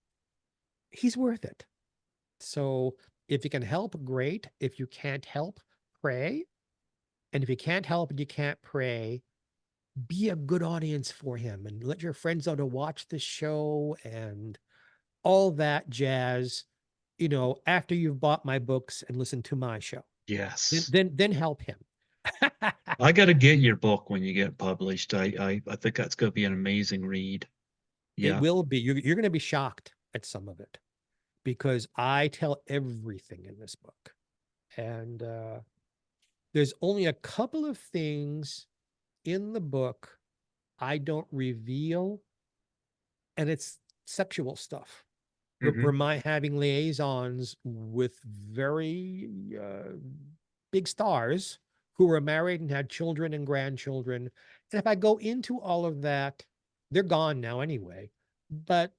He's worth it. So if you can help, great. If you can't help, pray. And if you can't help and you can't pray, be a good audience for him and let your friends know to watch the show and all that jazz, after you've bought my books and listened to my show. Yes. Then help him. I got to get your book when you get published. I think that's going to be an amazing read. It Yeah. will be. You're going to be shocked at some of it because I tell everything in this book. And there's only a couple of things in the book I don't reveal, and it's sexual stuff. We're Hmm. my having liaisons with very big stars who were married and had children and grandchildren. And if I go into all of that, they're gone now anyway. But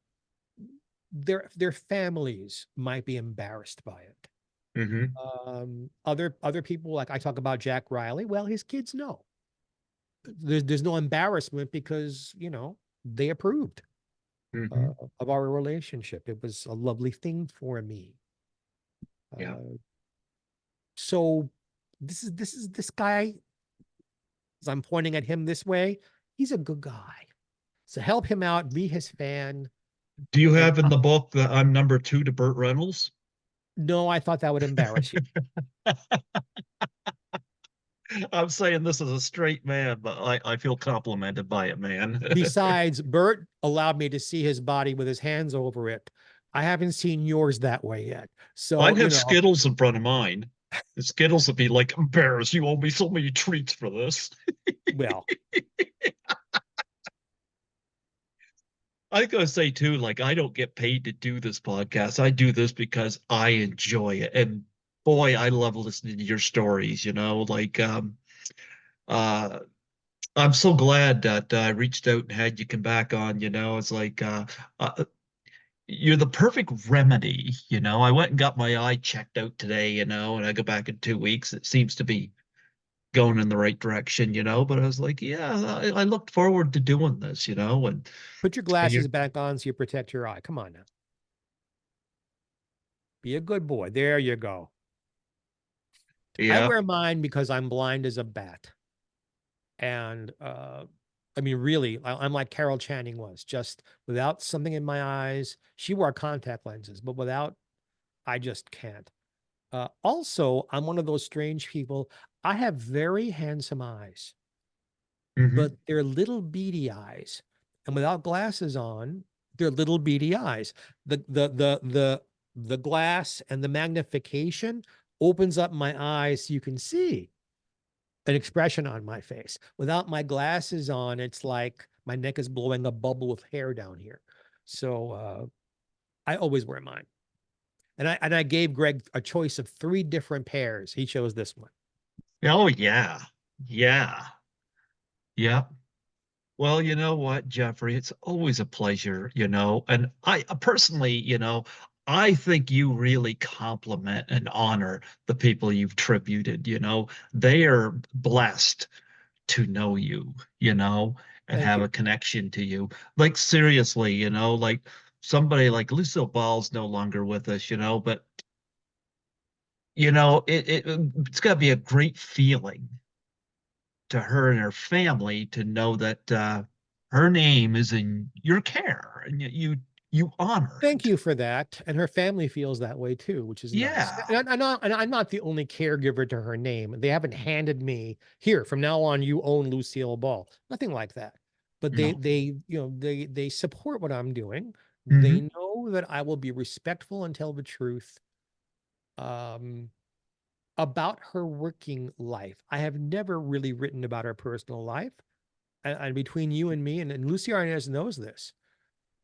their families might be embarrassed by it. Hmm. Other people, like I talk about Jack Riley, well, his kids know. There's no embarrassment because they approved Hmm. of our relationship. It was a lovely thing for me. Yeah. Uh, so this guy, as I'm pointing at him this way, he's a good guy. So help him out, be his fan. Do you And have in the book that I'm number two to Burt Reynolds? no, I thought that would embarrass you. I'm saying this as a straight man, but I feel complimented by it, man. Besides, Bert allowed me to see his body with his hands over it. I haven't seen yours that way yet. So, I'd have Skittles in front of mine. The Skittles would be like, embarrassed. You owe me so many treats for this. well, I gotta say too, like I don't get paid to do this podcast. I do this because I enjoy it. And boy, I love listening to your stories, uh I'm so glad that I reached out and had you come back on, it's like uh you're the perfect remedy, I went and got my eye checked out today, and I go back in 2 weeks. It seems to be going in the right direction, but I was like, yeah, I looked forward to doing this, put your and glasses you back on so you protect your eye. Come on now. Be a good boy. There you go. I yeah. wear mine because I'm blind as a bat. And I mean, really, I'm like Carol Channing was, just without something in my eyes. She wore contact lenses, but without, I just can't. Also, I'm one of those strange people. I have very handsome eyes, but Hmm. they're little beady eyes. And without glasses on, they're little beady eyes. The glass and the magnification opens up my eyes so you can see an expression on my face. Without my glasses on, it's like my neck is blowing a bubble with hair down here. So I always wear mine. And I gave Greg a choice of 3 different pairs. He chose this one. Oh yeah. Yeah. Yeah. Well, you know what, Jeffrey, it's always a pleasure, and I personally, I think you really compliment and honor the people you've tributed, they are blessed to know you, and Thank have you. a connection to you. Like seriously, like somebody like Lucille Ball's no longer with us, but it's got to be a great feeling to her and her family to know that her name is in your care and you honor Thank it. you for that. And her family feels that way too, which is nice. Yeah. And I'm not the only caregiver to her name. They haven't handed me here from now on. You own Lucille Ball. Nothing like that. But they No. they they support what I'm doing. Hmm. They know that I will be respectful and tell the truth um, about her working life. I have never really written about her personal life. And between you and me, and Lucy Arnaz knows this,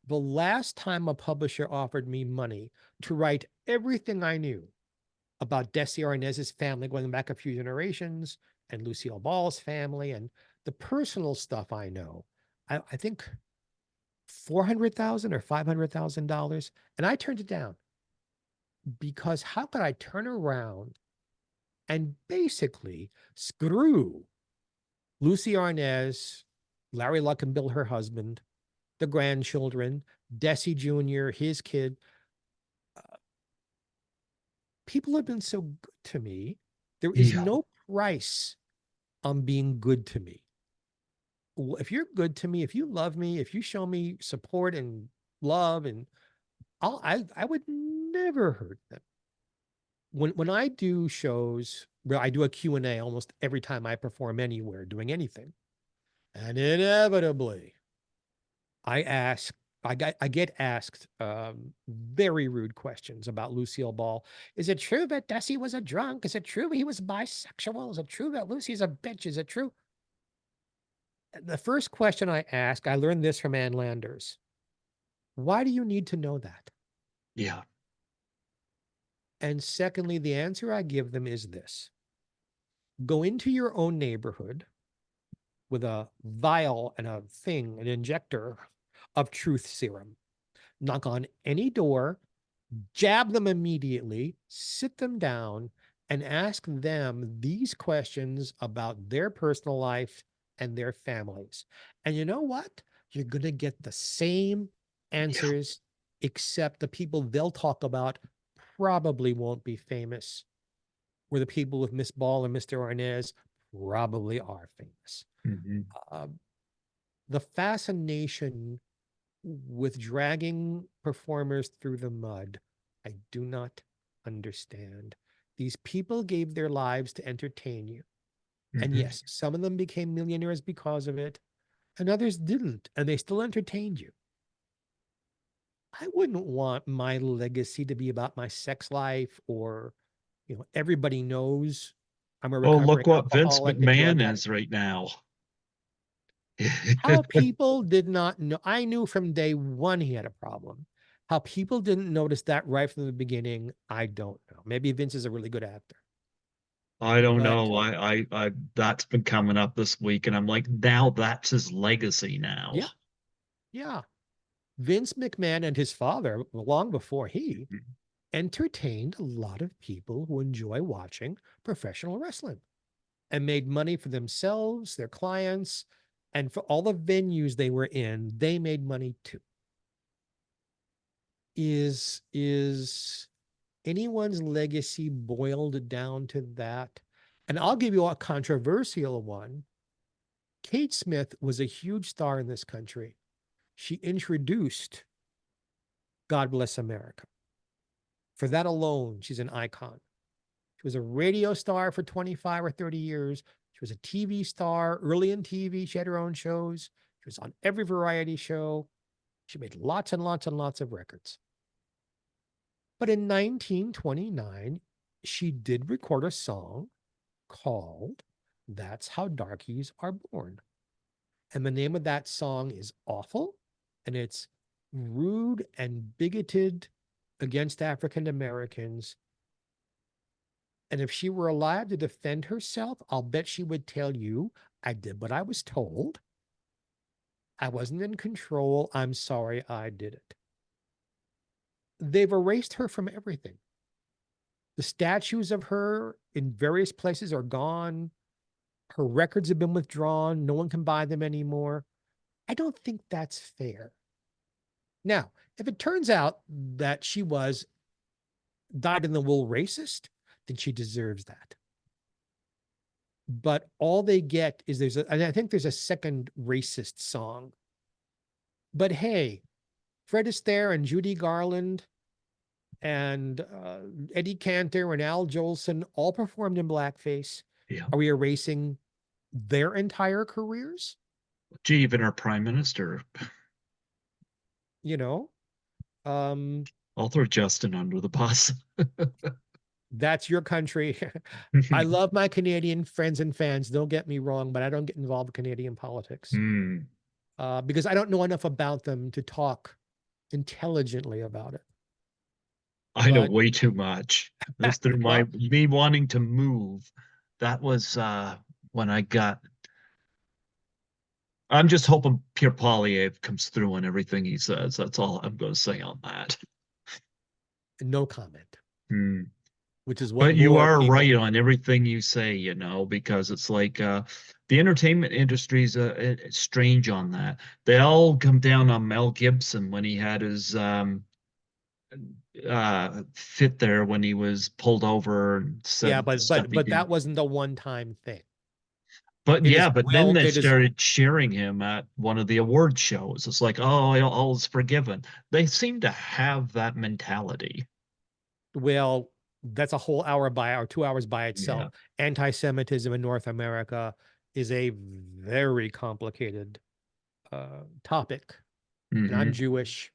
the last time a publisher offered me money to write everything I knew about Desi Arnaz's family going back a few generations and Lucille Ball's family and the personal stuff I know, I think 400,000 or $500,000. And I turned it down because how could I turn around and basically screw Lucy Arnaz, Larry Luckenbill, her husband, the grandchildren, Desi Jr., his kid? People have been so good to me. There is Yeah. no price on being good to me. If you're good to me, if you love me, if you show me support and love, and I would never hurt them. when I do shows where I do a Q&A almost every time I perform anywhere doing anything, and inevitably I ask, I get asked very rude questions about Lucille Ball. Is it true that Desi was a drunk? Is it true he was bisexual? Is it true that Lucy's a bitch? Is it true? The first question I ask, I learned this from Ann Landers. Why do you need to know that? Yeah. And secondly, the answer I give them is this: go into your own neighborhood with a vial and a thing, an injector of truth serum. Knock on any door, jab them immediately, sit them down, and ask them these questions about their personal life and their families. And you know what? You're going to get the same Yeah. answers, except the people they'll talk about probably won't be famous, where the people with Miss Ball and Mr. Arnaz probably are famous. Hmm. Uh, the fascination with dragging performers through the mud, I do not understand. These people gave their lives to entertain you. And Hmm. yes, some of them became millionaires because of it, and others didn't, and they still entertained you. I wouldn't want my legacy to be about my sex life or, everybody knows I'm a Well, recovering look what Vince alcoholic and drug McMahon addict. is right now. How people did not know, I knew from day one he had a problem. How people didn't notice that right from the beginning, I don't know. Maybe Vince is a really good actor. I don't But know. That's been coming up this week, and I'm like, now that's his legacy now. yeah, yeah. Vince McMahon and his father, long before he, Mhm. entertained a lot of people who enjoy watching professional wrestling and made money for themselves, their clients, and for all the venues they were in, they made money too. Is anyone's legacy boiled down to that? And I'll give you a controversial one. Kate Smith was a huge star in this country. She introduced God Bless America. For that alone, she's an icon. She was a radio star for 25 or 30 years. She was a TV star early in TV. She had her own shows. She was on every variety show. She made lots and lots and lots of records. But in 1929, she did record a song called That's How Darkies Are Born. And the name of that song is awful, and it's rude and bigoted against African Americans. And if she were alive to defend herself, I'll bet she would tell you, I did what I was told. I wasn't in control. I'm sorry I did it. They've erased her from everything. The statues of her in various places are gone. Her records have been withdrawn. No one can buy them anymore. I don't think that's fair. Now, if it turns out that she was dyed in the wool racist, then she deserves that. But all they get is and I think there's a second racist song. But hey, Fred Astaire and Judy Garland and Eddie Cantor and Al Jolson all performed in blackface. Yeah. Are we erasing their entire careers? Gee, even our prime minister. You know, um, I'll throw Justin under the bus. that's your country. I love my Canadian friends and fans. Don't get me wrong, but I don't get involved in Canadian politics Hmm. because I don't know enough about them to talk intelligently about it. I know But way too much. This through my well, me wanting to move. That was when I got. I'm just hoping Pierre Poilievre comes through on everything he says. That's all I'm going to say on that. no comment, Hmm. which is what But you more are people. right on everything you say, because it's like the entertainment industry is strange on that. They all come down on Mel Gibson when he had his fit there when he was pulled over and Yeah, said but stuff but he but that didn't. wasn't a one-time thing. But It is yeah, but then well, they it is started cheering him at one of the award shows. It's like, oh, all is forgiven. They seem to have that mentality. well. that's a whole hour by or 2 hours by itself. Yeah. Anti-Semitism in North America is a very complicated topic. And I'm Hmm. Jewish,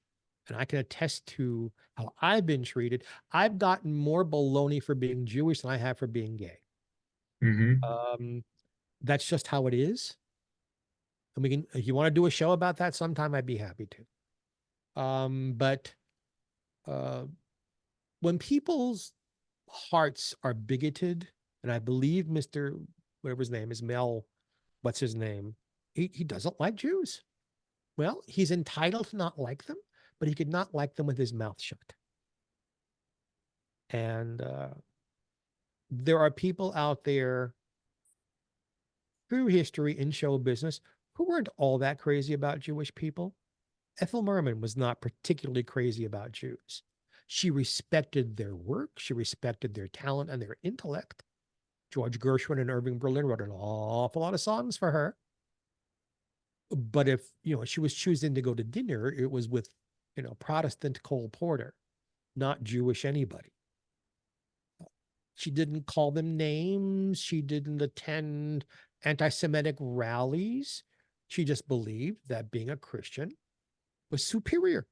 and I can attest to how I've been treated. I've gotten more baloney for being Jewish than I have for being gay. Hmm. Um, that's just how it is. And we can, if you want to do a show about that sometime, I'd be happy to. But uh, when people's hearts are bigoted, and I believe Mr. whatever his name is, Mel, what's his name? He doesn't like Jews. Well, he's entitled to not like them, but he could not like them with his mouth shut. And there are people out there through history in show business who weren't all that crazy about Jewish people. Ethel Merman was not particularly crazy about Jews. She respected their work, she respected their talent and their intellect. George Gershwin and Irving Berlin wrote an awful lot of songs for her. But if, she was choosing to go to dinner, it was with, Protestant Cole Porter, not Jewish anybody. She didn't call them names. She didn't attend anti-Semitic rallies. She just believed that being a Christian was superior.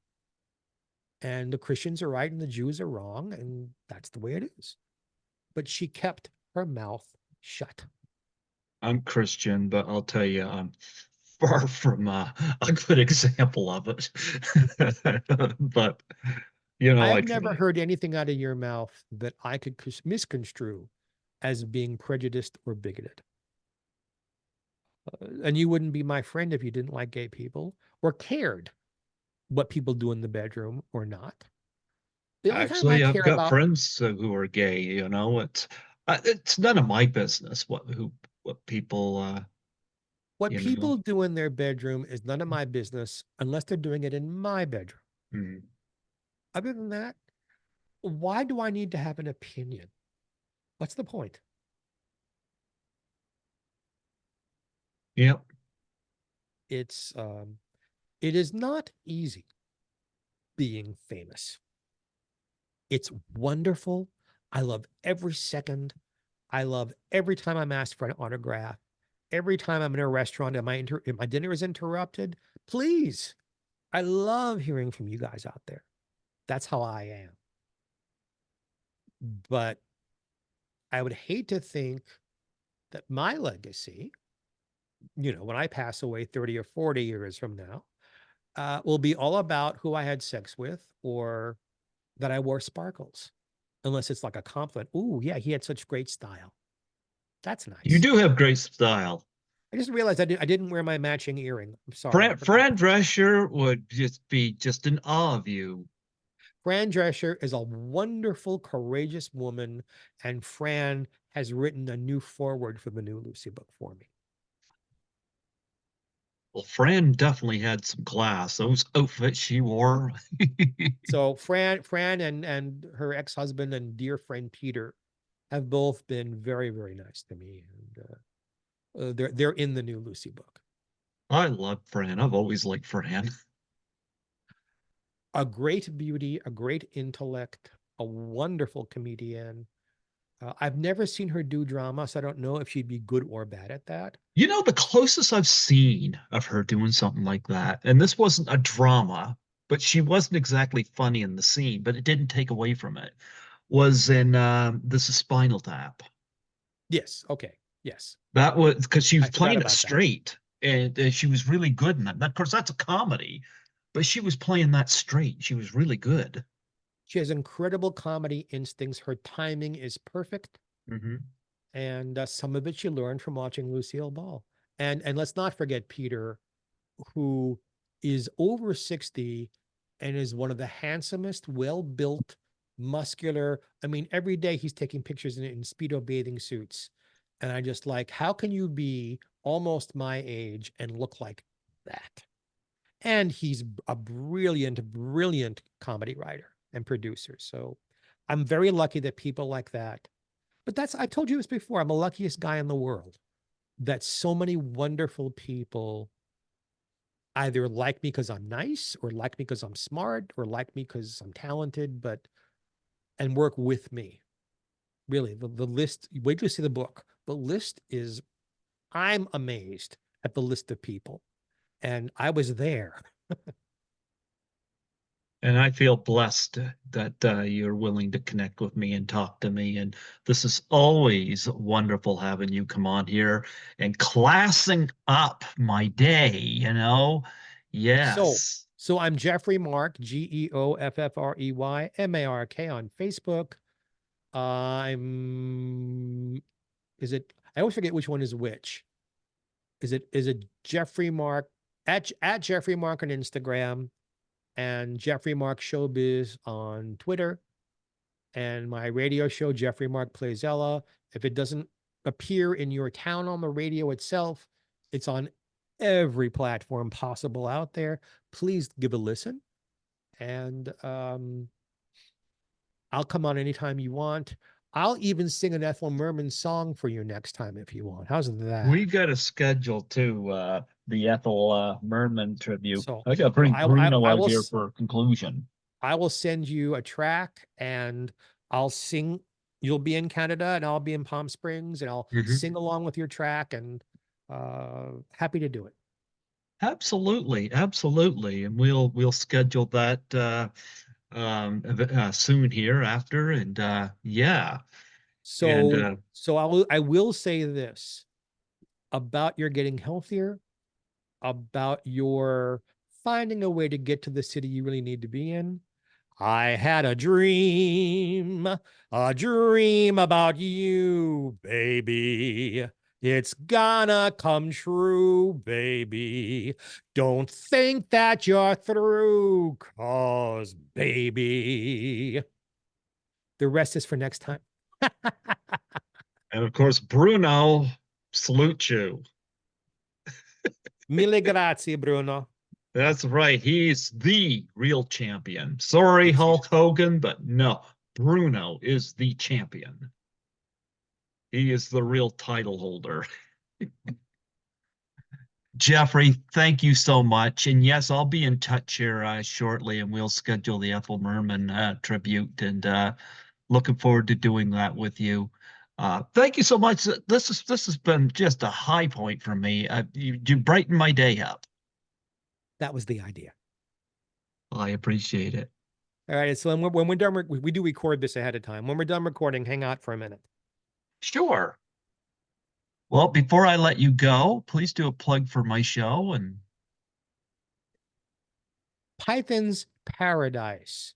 And the Christians are right and the Jews are wrong. And that's the way it is. But she kept her mouth shut. I'm Christian, but I'll tell you, I'm far from a good example of it. But I've like never heard anything out of your mouth that I could misconstrue as being prejudiced or bigoted. And you wouldn't be my friend if you didn't like gay people or cared what people do in the bedroom or not. The only time I actually, I've care got about friends who are gay. It's none of my business what people what you know. people do in their bedroom is none of my business unless they're doing it in my bedroom. Mm. Other than that, why do I need to have an opinion? What's the point? Yep. It's it is not easy being famous. It's wonderful. I love every second. I love every time I'm asked for an autograph. Every time I'm in a restaurant and if my dinner is interrupted, please. I love hearing from you guys out there. That's how I am. But I would hate to think that my legacy, when I pass away 30 or 40 years from now, will be all about who I had sex with or that I wore sparkles, unless it's like a compliment. Ooh, yeah, he had such great style. That's You nice. do have great style. I just realized I didn't wear my matching earring. I'm sorry. I forgot. Fran Drescher would just be just in awe of you. Fran Drescher is a wonderful, courageous woman, and Fran has written a new foreword for the new Lucy book for me. Well, Fran definitely had some class. Those outfits she wore. So Fran and her ex-husband and dear friend Peter have both been very, very nice to me, and they're in the new Lucy book. I love Fran. I've always liked Fran. A great beauty, a great intellect, a wonderful comedian. I've never seen her do drama, so I don't know if she'd be good or bad at that. The closest I've seen of her doing something like that, and this wasn't a drama, but she wasn't exactly funny in the scene, but it didn't take away from it, was in This is Spinal Tap. Yes. Okay. Yes. That was because she was I forgot playing it about that. straight, and she was really good in that. And of course, that's a comedy, but she was playing that straight. She was really good. She has incredible comedy instincts. Her timing is perfect. Hmm. And some of it she learned from watching Lucille Ball. And let's not forget Peter, who is over 60 and is one of the handsomest, well-built, muscular. I mean, every day he's taking pictures in Speedo bathing suits. And I just like, how can you be almost my age and look like that? And he's a brilliant, brilliant comedy writer and producer. So I'm very lucky that people like that. But I told you this before, I'm the luckiest guy in the world that so many wonderful people either like me because I'm nice or like me because I'm smart or like me because I'm talented, and work with me. Really, the list, wait till you see the book. The list is, I'm amazed at the list of people. And I was there. And I feel blessed that you're willing to connect with me and talk to me. And this is always wonderful having you come on here and classing up my day, you know? So, Yes. so I'm Geoffrey Mark, GeoffreyMark on Facebook. I'm, is it, I always forget which one is which. Is it Geoffrey Mark at Geoffrey Mark on Instagram and Geoffrey Mark Showbiz on Twitter, and my radio show, Geoffrey Mark Plays Ella. If it doesn't appear in your town on the radio itself, it's on every platform possible out there. Please give a listen. And I'll come on anytime you want. I'll even sing an Ethel Merman song for you next time if you want. How's that? We got a schedule too, the Ethel Merman tribute. So, I got to so bring Bruno out here for conclusion. I will send you a track and I'll sing. You'll be in Canada and I'll be in Palm Springs and I'll Mhm. sing along with your track, and happy to do it. Absolutely, absolutely. And we'll schedule that soon here after. And yeah. And So I will say this about your getting healthier, about your finding a way to get to the city you really need to be in. I had a dream about you, baby. It's gonna come true, baby. Don't think that you're through, cause baby. The rest is for next time. and of course, Bruno, salute you. Mille grazie, Bruno. That's right. He's the real champion. Sorry, Yes, he Hulk is. Hogan, but no, Bruno is the champion. He is the real title holder. Geoffrey, thank you so much. And yes, I'll be in touch here shortly, and we'll schedule the Ethel Merman tribute. And looking forward to doing that with you. Thank you so much. This has been just a high point for me. You brighten my day up. That was the idea. I appreciate it. All right. So when we're done, we do record this ahead of time. When we're done recording, hang out for a minute. Sure. Well, before I let you go, please do a plug for my show. And Python's Paradise.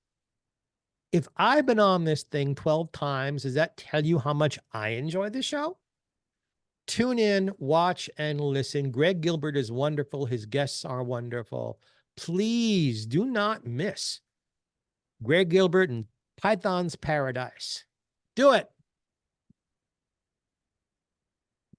If I've been on this thing 12 times, does that tell you how much I enjoy the show? Tune in, watch, and listen. Greg Gilbert is wonderful. His guests are wonderful. Please do not miss Greg Gilbert and Python's Paradise. Do it.